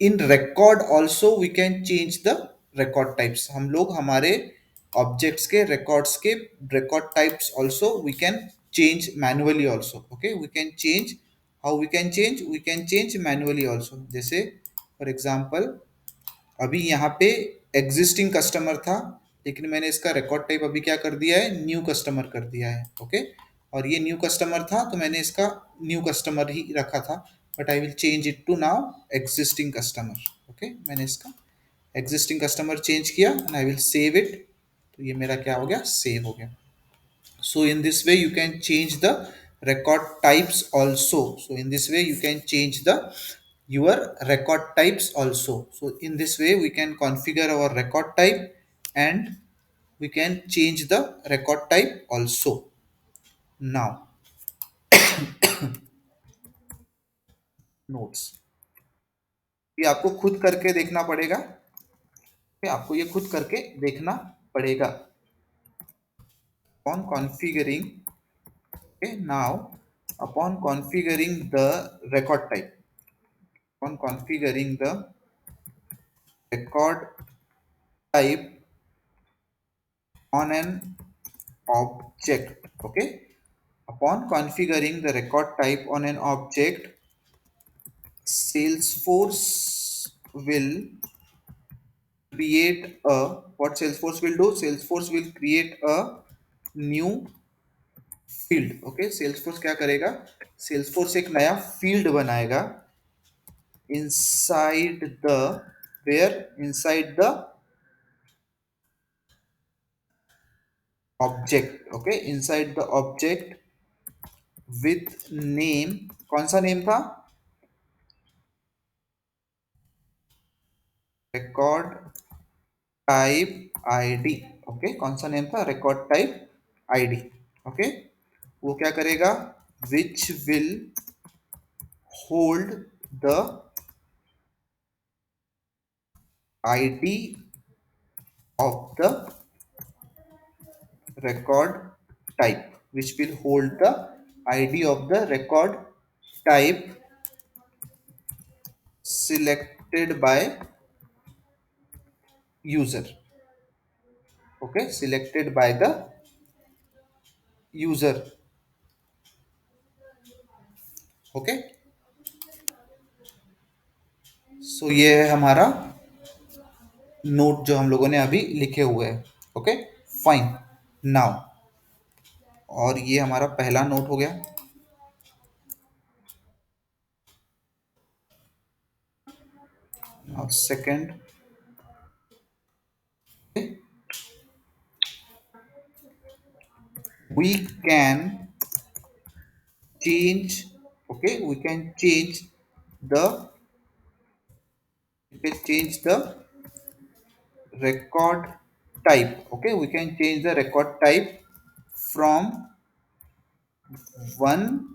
In record also we can change the record types. हम लोग हमारे ऑब्जेक्ट्स के रिकॉर्ड्स के record types also we can change manually also. Okay, we can change, how we can change? We can change manually also. जैसे फॉर एग्जाम्पल, अभी यहाँ पे एग्जिस्टिंग कस्टमर था, लेकिन मैंने इसका रिकॉर्ड टाइप अभी क्या कर दिया है? न्यू कस्टमर कर दिया है। ओके, और ये न्यू कस्टमर था तो मैंने इसका न्यू कस्टमर ही रखा था, but I will change it to now existing customer. Okay, मैंने इसका एग्जिस्टिंग कस्टमर चेंज किया and I will save it. तो ये मेरा क्या हो गया? सेव हो गया। So in this way you can change the record types also. So in this way you can change the your record types also. So in this way we can configure our record type and we can change the record type also. Now notes, ये आपको खुद करके देखना पड़ेगा। आपको ये खुद करके देखना पड़ेगा। On configuring, okay, now upon configuring the record type, on configuring the record type on an object. Okay, upon configuring the record type on an object, Salesforce will create a, what Salesforce will do? Salesforce will create a new field. Okay, Salesforce क्या करेगा? Salesforce एक नया field बनाएगा inside the, where? Inside the object. Okay, inside the object with name, कौन सा नेम था? Record type ID. ओके, कौन सा नेम था? Record type ID. ओके, वो क्या करेगा? Which will hold the ID of the record type, which will hold the id of the record type selected by user. Okay, selected by the user. Okay, so ये है हमारा नोट जो हम लोगों ने अभी लिखे हुए हैं। Okay, fine. नाउ, और ये हमारा पहला नोट हो गया। Second, we can change, okay, the we can change the record type. Okay, we can change the record type from one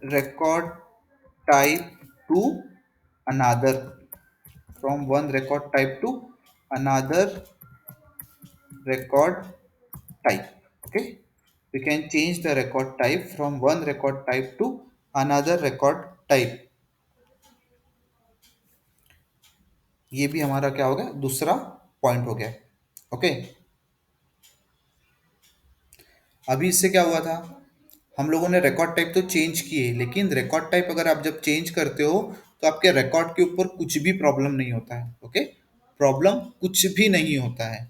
record type to another, from one record type to another record type. Okay, we can change the record type from one record type to another record type. ये भी हमारा क्या हो गया, दूसरा पॉइंट हो गया। ओके, अभी इससे क्या हुआ था, हम लोगों ने रिकॉर्ड टाइप तो चेंज किए, लेकिन रिकॉर्ड टाइप अगर आप जब चेंज करते हो तो आपके रिकॉर्ड के ऊपर कुछ भी प्रॉब्लम नहीं होता है। ओके, प्रॉब्लम कुछ भी नहीं होता है।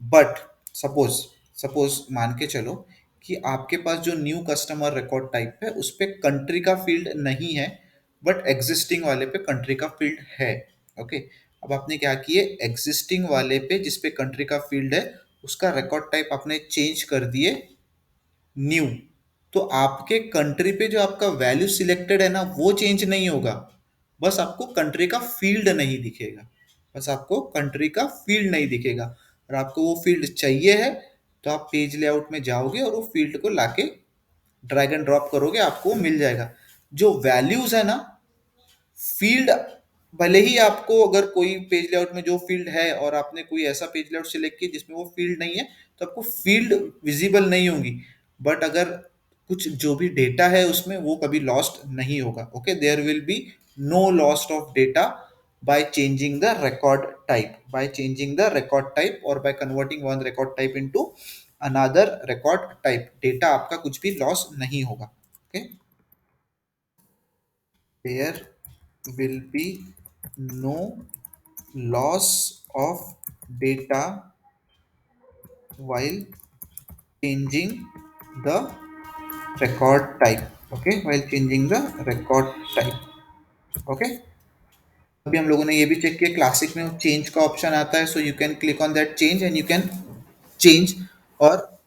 बट सपोज सपोज मान के चलो कि आपके पास जो न्यू कस्टमर रिकॉर्ड टाइप है उस पे कंट्री का फील्ड नहीं है, बट एग्जिस्टिंग वाले पे कंट्री का फील्ड है। ओके, अब आपने क्या किए, एग्जिस्टिंग वाले पे जिस पे कंट्री का फील्ड है उसका रिकॉर्ड टाइप आपने चेंज कर दिए न्यू। तो आपके कंट्री पे जो आपका वैल्यू सिलेक्टेड है ना वो चेंज नहीं होगा, बस आपको कंट्री का फील्ड नहीं दिखेगा। बस आपको कंट्री का फील्ड नहीं दिखेगा, और आपको वो फील्ड चाहिए है तो आप पेज लेआउट में जाओगे और वो फील्ड को लाके ड्रैग एंड ड्रॉप करोगे, आपको वो मिल जाएगा। जो वैल्यूज है ना, फील्ड, भले ही आपको अगर कोई पेज लेआउट में जो फील्ड है और आपने कोई ऐसा पेज लेआउट सिलेक्ट किया जिसमें वो फील्ड नहीं है तो आपको फील्ड विजिबल नहीं होंगी, बट अगर कुछ जो भी डेटा है उसमें वो कभी लॉस्ट नहीं होगा। Okay, there will be no lost of data by changing the record type, by changing the record type or by converting one record type into another record type, data आपका कुछ भी लॉस नहीं होगा। Okay, there will be no loss of data while changing the record type। okay, while changing the record type। okay, अभी हम लोगों ने ये भी चेक किया, क्लासिक में चेंज का ऑप्शन आता है, सो you can click on that change and you can change. और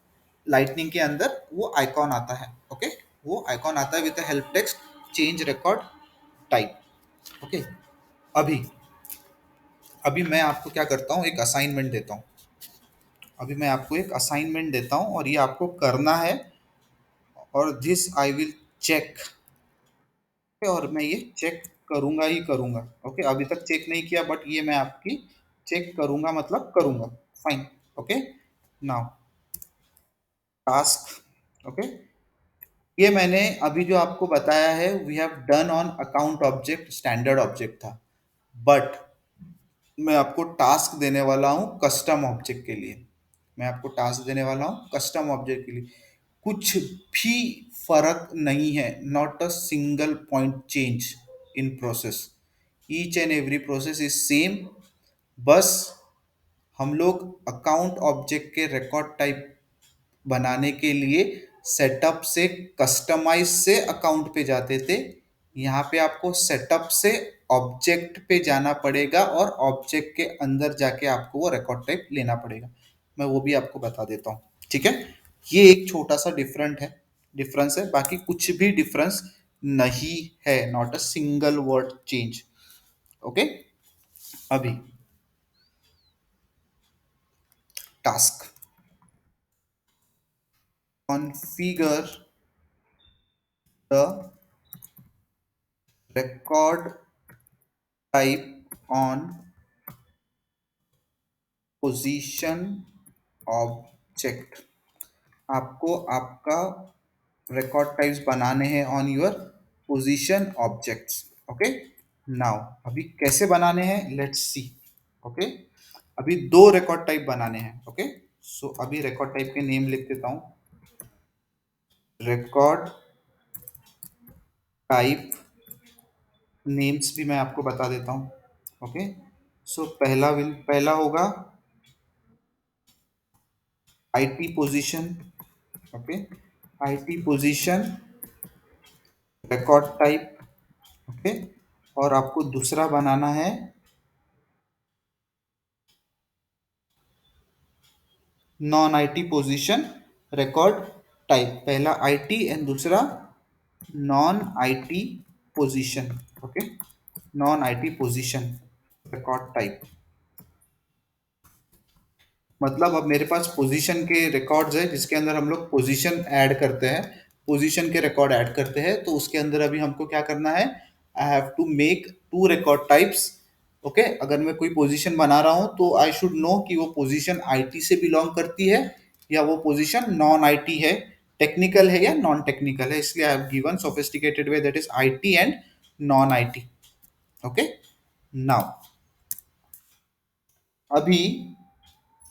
लाइटनिंग के अंदर वो आइकॉन आता है। ओके, वो आइकॉन आता है with help text change record type. Okay, अभी अभी मैं आपको क्या करता हूँ, एक असाइनमेंट देता हूँ। अभी मैं आपको एक असाइनमेंट देता हूँ और ये आपको करना है, और दिस आई विल चेक, और मैं ये चेक करूंगा ही करूंगा। ओके, अभी तक चेक नहीं किया बट ये मैं आपकी चेक करूंगा, मतलब करूंगा। Fine. Okay, now task. Okay, ये मैंने अभी जो आपको बताया है we have done on account object, standard object था, बट मैं आपको टास्क देने वाला हूँ कस्टम ऑब्जेक्ट के लिए। मैं आपको टास्क देने वाला हूँ कस्टम ऑब्जेक्ट के लिए। कुछ भी फर्क नहीं है, not a single point change in process, each and every process is same. बस हम लोग अकाउंट ऑब्जेक्ट के रिकॉर्ड टाइप बनाने के लिए सेटअप से कस्टमाइज से अकाउंट पे जाते थे, यहाँ पे आपको सेटअप से ऑब्जेक्ट पे जाना पड़ेगा और ऑब्जेक्ट के अंदर जाके आपको वो रिकॉर्ड टाइप लेना पड़ेगा। मैं वो भी आपको बता देता हूँ। ठीक है, ये एक छोटा सा डिफरेंस है, बाकी कुछ भी डिफरेंस नहीं है, not a single word change. Okay, अभी task, configure the record type on position object। आपको आपका रिकॉर्ड टाइप्स बनाने हैं on your position objects. Okay, now अभी कैसे बनाने हैं, लेट्स सी। ओके, अभी दो रिकॉर्ड टाइप बनाने हैं। ओके, सो अभी रिकॉर्ड टाइप के नेम लिख देता हूँ। रिकॉर्ड टाइप नेम्स भी मैं आपको बता देता हूँ। ओके, सो पहला होगा IT position. Okay, IT position record type. Okay, और आपको दूसरा बनाना है non IT position record type. पहला आईटी एंड दूसरा non IT position, okay, non IT position record type. मतलब अब मेरे पास पोजीशन के रिकॉर्ड्स है जिसके अंदर हम लोग पोजीशन ऐड करते हैं, पोजीशन के रिकॉर्ड ऐड करते हैं, तो उसके अंदर अभी हमको क्या करना है, I have to make two record types. Okay, अगर मैं कोई पोजीशन बना रहा हूं तो आई शुड नो कि वो पोजीशन आईटी से बिलोंग करती है या वो पोजीशन नॉन आईटी है, टेक्निकल है या नॉन टेक्निकल है, इसलिए I have given sophisticated way that is IT and non IT. Okay, now अभी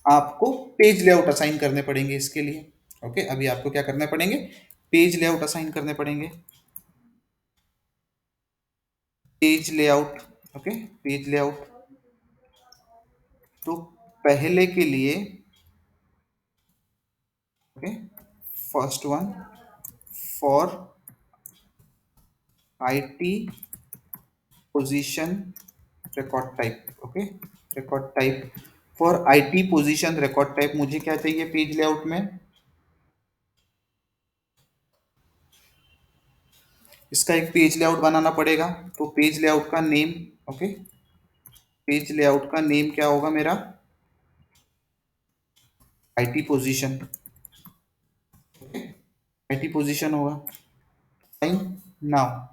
आपको पेज लेआउट असाइन करने पड़ेंगे इसके लिए। ओके, अभी आपको क्या करने पड़ेंगे, पेज लेआउट असाइन करने पड़ेंगे, page layout. Okay, page layout. तो पहले के लिए, okay, first one for IT position record type. Okay, record type for IT position record type, मुझे क्या चाहिए पेज लेआउट में, इसका एक पेज लेआउट बनाना पड़ेगा। तो पेज लेआउट का नेम, ओके, पेज लेआउट का नेम क्या होगा मेरा, आईटी पोजीशन, आईटी पोजीशन होगा। Fine, now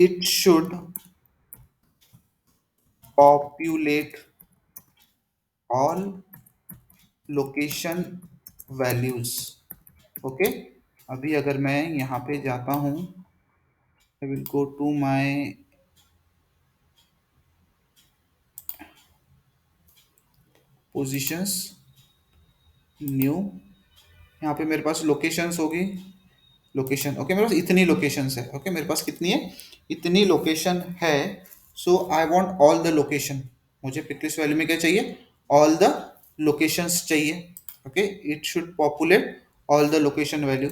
it should populate all location values। ओके, अभी अगर मैं यहाँ पे जाता हूँ, I will go to my positions, new, यहाँ पे मेरे पास लोकेशंस होगी, लोकेशन, ओके, मेरे पास इतनी लोकेशंस है। ओके, मेरे पास कितनी है, इतनी लोकेशन है। So I want all the location, मुझे पिकलिस्ट वैल्यू में क्या चाहिए, ऑल द लोकेशंस चाहिए। Okay, it should populate all the location value.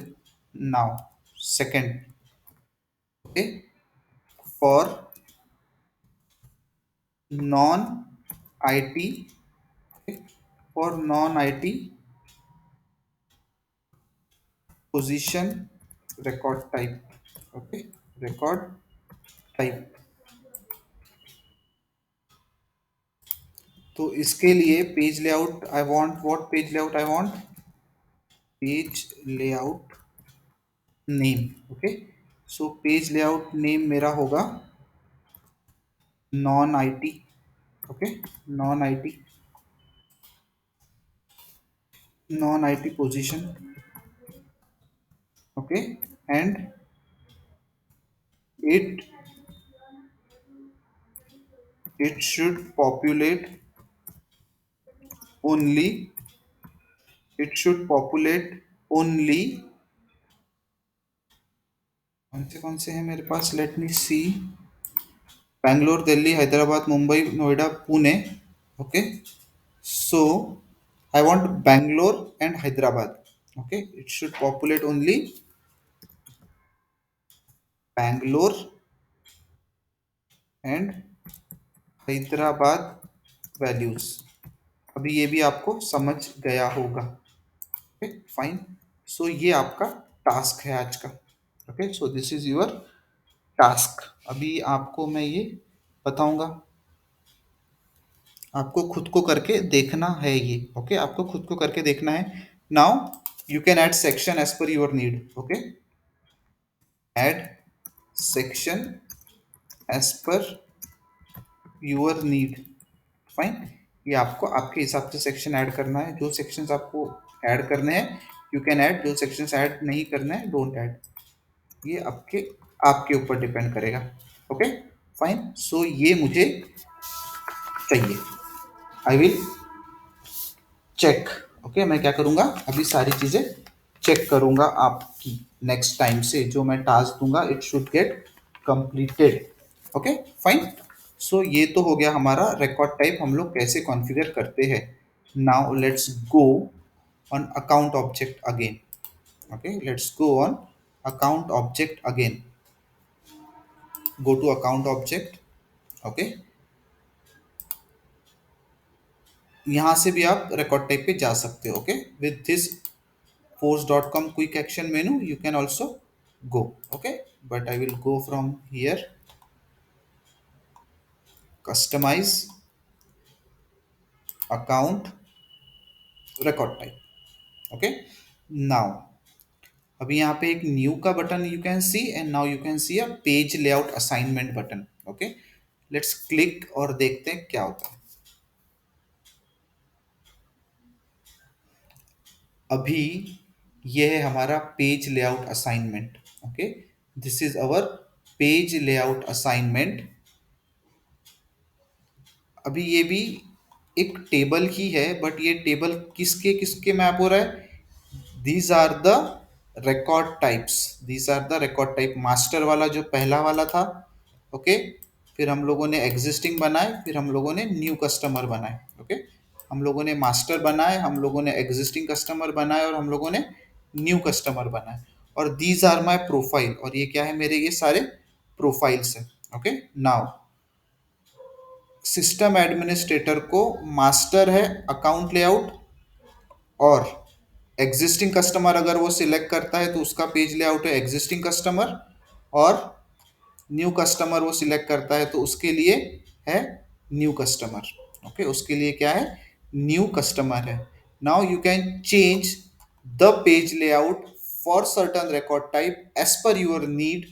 Now second, okay, for non IT, for non IT position record type. Okay, record type. तो इसके लिए page layout I want, what page layout I want, page layout name. Okay, so page layout name मेरा होगा non IT. Okay, non IT, non IT position. Okay, and it it should populate only, it should populate only, कौन से हैं मेरे पास, let me see, Bangalore, Delhi, Hyderabad, Mumbai, Noida, Pune. Okay, so I want Bangalore and Hyderabad. Okay, it should populate only Bangalore and Hyderabad values. अभी ये भी आपको समझ गया होगा। ओके, फाइन, सो ये आपका टास्क है आज का। Okay, so this is your task. अभी आपको मैं ये बताऊंगा, आपको खुद को करके देखना है ये। ओके, आपको खुद को करके देखना है। Now you can add section as per your need. Okay, add section as per your need. Fine, ये आपको आपके हिसाब से सेक्शन ऐड करना है, जो सेक्शंस आपको ऐड करने हैं यू कैन ऐड, जो सेक्शंस ऐड नहीं करना है डोंट ऐड, ये आपके आपके ऊपर डिपेंड करेगा। ओके, फाइन, सो ये मुझे चाहिए, आई विल चेक। ओके, मैं क्या करूंगा, अभी सारी चीजें चेक करूंगा आपकी, नेक्स्ट टाइम से जो मैं टास्क दूंगा it should get completed. Okay, fine, so ये तो हो गया हमारा रिकॉर्ड टाइप हम लोग कैसे कॉन्फ़िगर करते हैं। Now let's go on account object again. Okay, let's go on account object again, go to account object. Okay, यहाँ से भी आप रिकॉर्ड टाइप पे जा सकते हो। Okay, with this force.com quick action menu, you can also go. Okay, but I will go from here, customize account record type. Okay, now अभी यहाँ पे एक न्यू का button you can see, and now you can C a page layout assignment button. Okay, let's click और देखते हैं क्या होता है. अभी ये है हमारा page layout assignment. Okay, this is our page layout assignment. अभी ये भी एक टेबल ही है, बट ये टेबल किसके किसके मैप हो रहा है. These are the record types. These are the record type. Master वाला जो पहला वाला था. ओके, फिर हम लोगों ने एग्जिस्टिंग बनाए, फिर हम लोगों ने न्यू कस्टमर बनाए. ओके, हम लोगों ने मास्टर बनाए, हम लोगों ने एग्जिस्टिंग कस्टमर बनाए, और हम लोगों ने न्यू कस्टमर बनाए. और दीज आर माई प्रोफाइल. और ये क्या है, मेरे ये सारे प्रोफाइल्स है. ओके, नाउ सिस्टम एडमिनिस्ट्रेटर को मास्टर है अकाउंट लेआउट, और एग्जिस्टिंग कस्टमर अगर वो सिलेक्ट करता है तो उसका पेज लेआउट है एग्जिस्टिंग कस्टमर, और न्यू कस्टमर वो सिलेक्ट करता है तो उसके लिए है न्यू कस्टमर. ओके, उसके लिए क्या है, न्यू कस्टमर है. Now you can change the page layout for certain record type as per your need.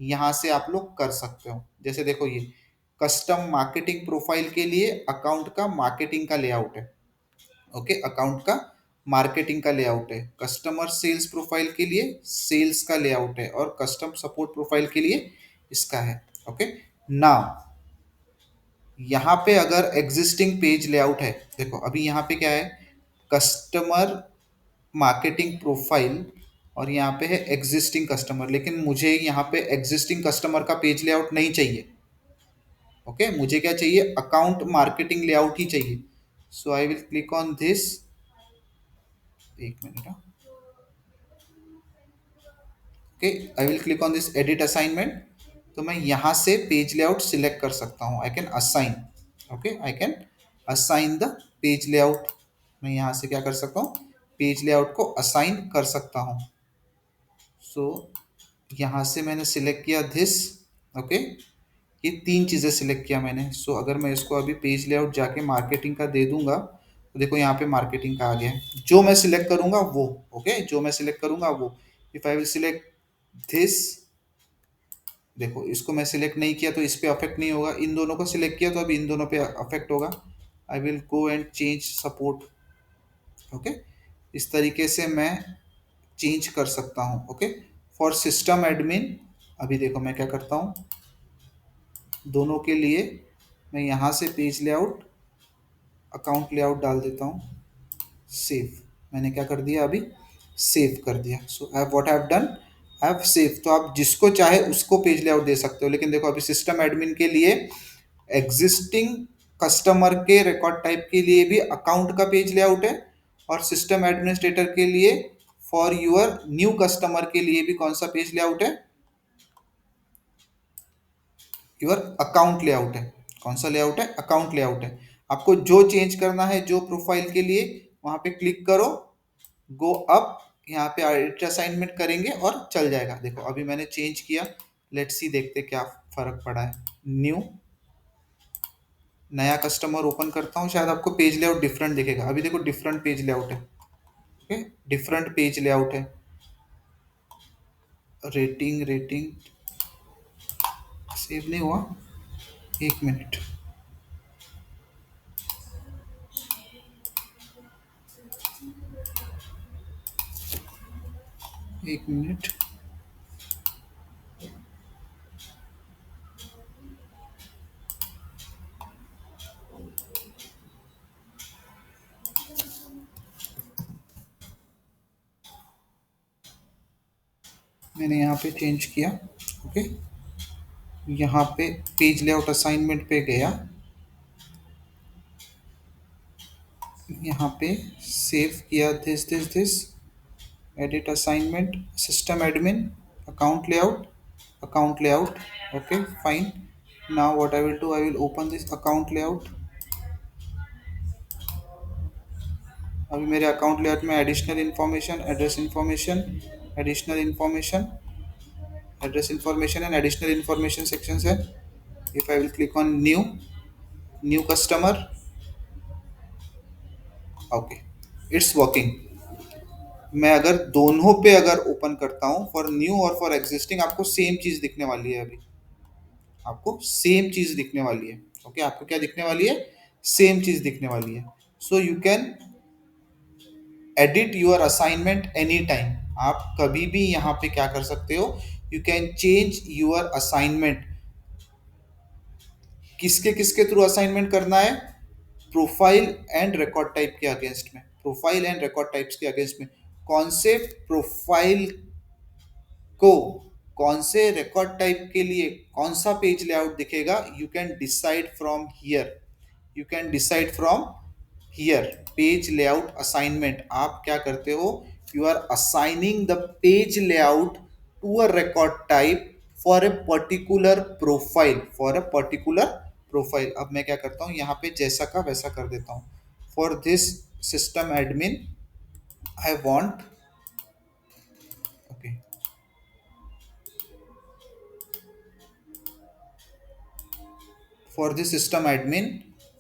यहां से आप लोग कर सकते हो. जैसे देखो, ये कस्टम मार्केटिंग प्रोफाइल के लिए अकाउंट का मार्केटिंग का लेआउट है. ओके, अकाउंट का मार्केटिंग का लेआउट है. कस्टमर सेल्स प्रोफाइल के लिए सेल्स का लेआउट है, और कस्टम सपोर्ट प्रोफाइल के लिए इसका है. ओके, नाउ यहाँ पे अगर एग्जिस्टिंग पेज लेआउट है, देखो अभी यहाँ पे क्या है, कस्टमर मार्केटिंग प्रोफाइल, और यहाँ पे है एग्जिस्टिंग कस्टमर. लेकिन मुझे यहाँ पे एग्जिस्टिंग कस्टमर का पेज लेआउट नहीं चाहिए. ओके, मुझे क्या चाहिए, अकाउंट मार्केटिंग लेआउट ही चाहिए. So I will click on this. एक minute. Okay, I will click on this edit assignment. तो मैं यहाँ से पेज लेआउट सिलेक्ट कर सकता हूँ. I can assign. Okay, I can assign the page layout. मैं यहाँ से क्या कर सकता हूँ, पेज लेआउट को असाइन कर सकता हूँ. सो यहाँ से मैंने सिलेक्ट किया दिस. ओके, ये तीन चीज़ें सिलेक्ट किया मैंने. सो अगर मैं इसको अभी पेज लेआउट जाके मार्केटिंग का दे दूंगा, तो देखो यहाँ पे मार्केटिंग का आ गया है. जो मैं सिलेक्ट करूंगा वो. ओके, जो मैं सिलेक्ट करूंगा वो. If I will select this, देखो इसको मैं सिलेक्ट नहीं किया तो इस पे अफेक्ट नहीं होगा. इन दोनों को सिलेक्ट किया तो अभी इन दोनों पे अफेक्ट होगा. आई will go and change support. Okay, इस तरीके से मैं चेंज कर सकता हूँ. ओके, फॉर सिस्टम एडमिन अभी देखो मैं क्या करता हूँ, दोनों के लिए मैं यहाँ से पेज लेआउट अकाउंट लेआउट डाल देता हूँ. सेव. मैंने क्या कर दिया, अभी सेव कर दिया. So I what I have done, I have save. तो आप जिसको चाहे उसको पेज लेआउट दे सकते हो. लेकिन देखो अभी सिस्टम एडमिन के लिए एग्जिस्टिंग कस्टमर के रिकॉर्ड टाइप के लिए भी अकाउंट का पेज लेआउट है, और सिस्टम एडमिनिस्ट्रेटर के लिए फॉर यूर न्यू कस्टमर के लिए भी कौन सा पेज लेआउट है, योर अकाउंट लेआउट है. कौन सा लेआउट है, अकाउंट लेआउट है. आपको जो चेंज करना है जो प्रोफाइल के लिए, वहां पे क्लिक करो, गो अप, यहाँ पे एडिट असाइनमेंट करेंगे और चल जाएगा. देखो अभी मैंने चेंज किया. लेट्स सी, देखते क्या फर्क पड़ा है. न्यू, नया कस्टमर ओपन करता हूँ, शायद आपको पेज लेआउट डिफरेंट दिखेगा. अभी देखो डिफरेंट पेज लेआउट है. ओके, डिफरेंट पेज लेआउट है. रेटिंग रेटिंग सेव नहीं हुआ. एक मिनट. एक मिनट. मैंने यहाँ पे चेंज किया. ओके, यहाँ पे पेज लेआउट असाइनमेंट पे गया, यहाँ पे सेव किया this this this, edit assignment, system admin, account layout. Okay, fine. Now what I will do, I will open this account layout. अभी मेरे अकाउंट लेआउट में additional information, address information, additional information, address information and additional information sections है. If I will click on new, new customer, okay, it's working. मैं अगर दोनों पे अगर ओपन करता हूँ फॉर न्यू और फॉर एग्जिस्टिंग, आपको सेम चीज दिखने वाली है. अभी आपको सेम चीज दिखने वाली है. ओके, आपको क्या दिखने वाली है? सेम चीज दिखने वाली है. सो you can edit your assignment any time. आप कभी भी यहाँ पे क्या कर सकते हो? You can change your assignment. किसके किसके थ्रू असाइनमेंट करना है? प्रोफाइल एंड रिकॉर्ड टाइप के अगेंस्ट में. प्रोफाइल एंड रिकॉर्ड टाइप्स के अगेंस्ट में. कौन से प्रोफाइल को, कौन से रिकॉर्ड टाइप के लिए कौन सा पेज लेआउट दिखेगा? You can decide from here. You can decide from here. Page layout assignment आप क्या करते हो? You are assigning the page layout to a record type for a particular profile, for a particular profile. अब मैं क्या करता हूं, यहां पे जैसा का वैसा कर देता हूं. For this system admin I want, okay, for the system admin,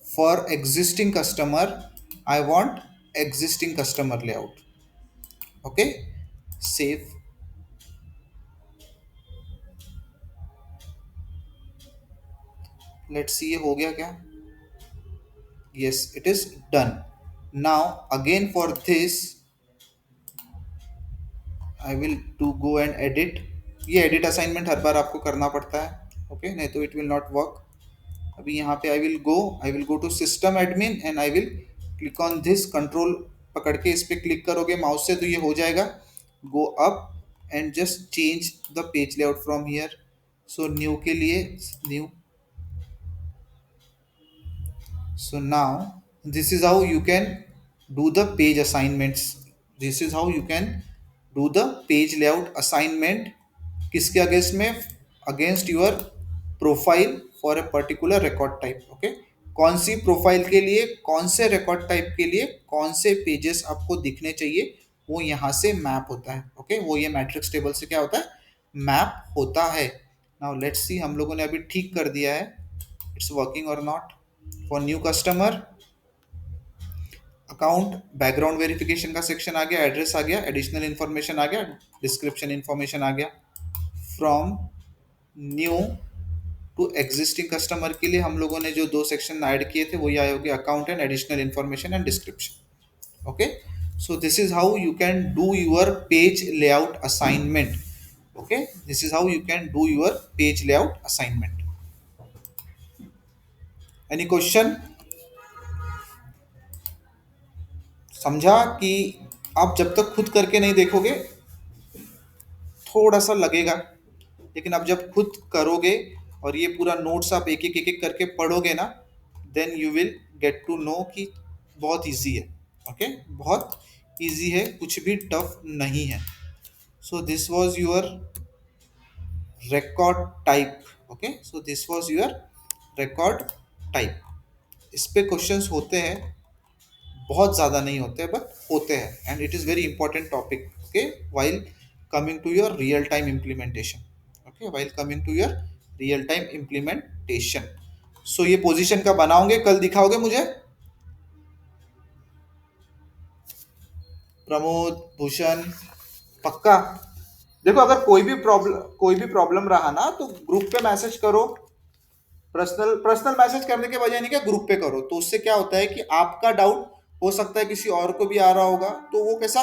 for existing customer I want existing customer layout. Okay, save. Let's see ये हो गया क्या? Yes, it is done. Now again for this I will to go and edit. ये edit assignment हर बार आपको करना पड़ता है. ओके, नहीं तो it will not work. अभी यहाँ पे I will go to system admin and I will click on this. Control पकड़ के इस पे क्लिक करोगे माउस से तो ये हो जाएगा. Go up and just change the page layout from here. So new के लिए new. So now this is how you can do the page assignments. This is how you can do the page layout assignment. किसके अगेंस्ट में? Against your profile for a particular record type. Okay, कौन सी प्रोफाइल के लिए, कौन से रिकॉर्ड टाइप के लिए कौन से पेजेस आपको दिखने चाहिए, वो यहाँ से मैप होता है. ओके, वो ये मैट्रिक्स टेबल से क्या होता है? मैप होता है. नाउ लेट्स सी, हम लोगों ने अभी ठीक कर दिया है. इट्स वर्किंग और not. For new customer account background verification का सेक्शन आ गया, एड्रेस आ गया, एडिशनल इन्फॉर्मेशन आ गया, डिस्क्रिप्शन इन्फॉर्मेशन आ गया. From new to existing customer के लिए हम लोगों ने जो दो सेक्शन ऐड किए थे वो ये आए होंगे, account and additional information and description. Okay, so this is how you can do your page layout assignment. Okay, this is how you can do your page layout assignment. Any question? समझा कि आप जब तक खुद करके नहीं देखोगे थोड़ा सा लगेगा, लेकिन आप जब खुद करोगे और ये पूरा नोट्स आप एक एक करके पढ़ोगे ना, then you will get to know कि बहुत इजी है. ओके, बहुत इजी है, कुछ भी टफ नहीं है. So this was your record type. Okay, so this was your record type. इस पे क्वेश्चंस होते हैं, बहुत ज़्यादा नहीं होते बट होते हैं. And it is very important topic. Okay, while coming to your real time implementation. Okay, while coming to your real time implementation. So ये पोजीशन का बनाओगे, कल दिखाओगे मुझे? प्रमोद, भूषण, पक्का? देखो, अगर कोई भी प्रॉब्लम रहा ना तो ग्रुप पे मैसेज करो. पर्सनल पर्सनल मैसेज करने के बजाय नहीं, क्या ग्रुप पे करो. तो उससे क्या होता है कि आपका डाउट हो सकता है किसी और को भी आ रहा होगा, तो वो कैसा,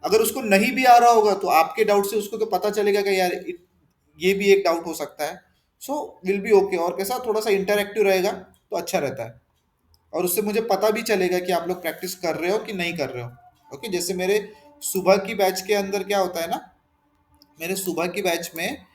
अगर उसको नहीं भी आ रहा होगा तो आपके डाउट से उसको तो पता चलेगा कि यार ये भी एक डाउट हो सकता है. So will be okay. और कैसा थोड़ा सा इंटरेक्टिव रहेगा तो अच्छा रहता है. और उससे मुझे पता भी चलेगा कि आप लोग प्रैक्टिस कर रहे हो कि नहीं कर रहे हो. ओके, जैसे मेरे सुबह की बैच के अंदर क्या होता है ना, मेरे सुबह की बैच में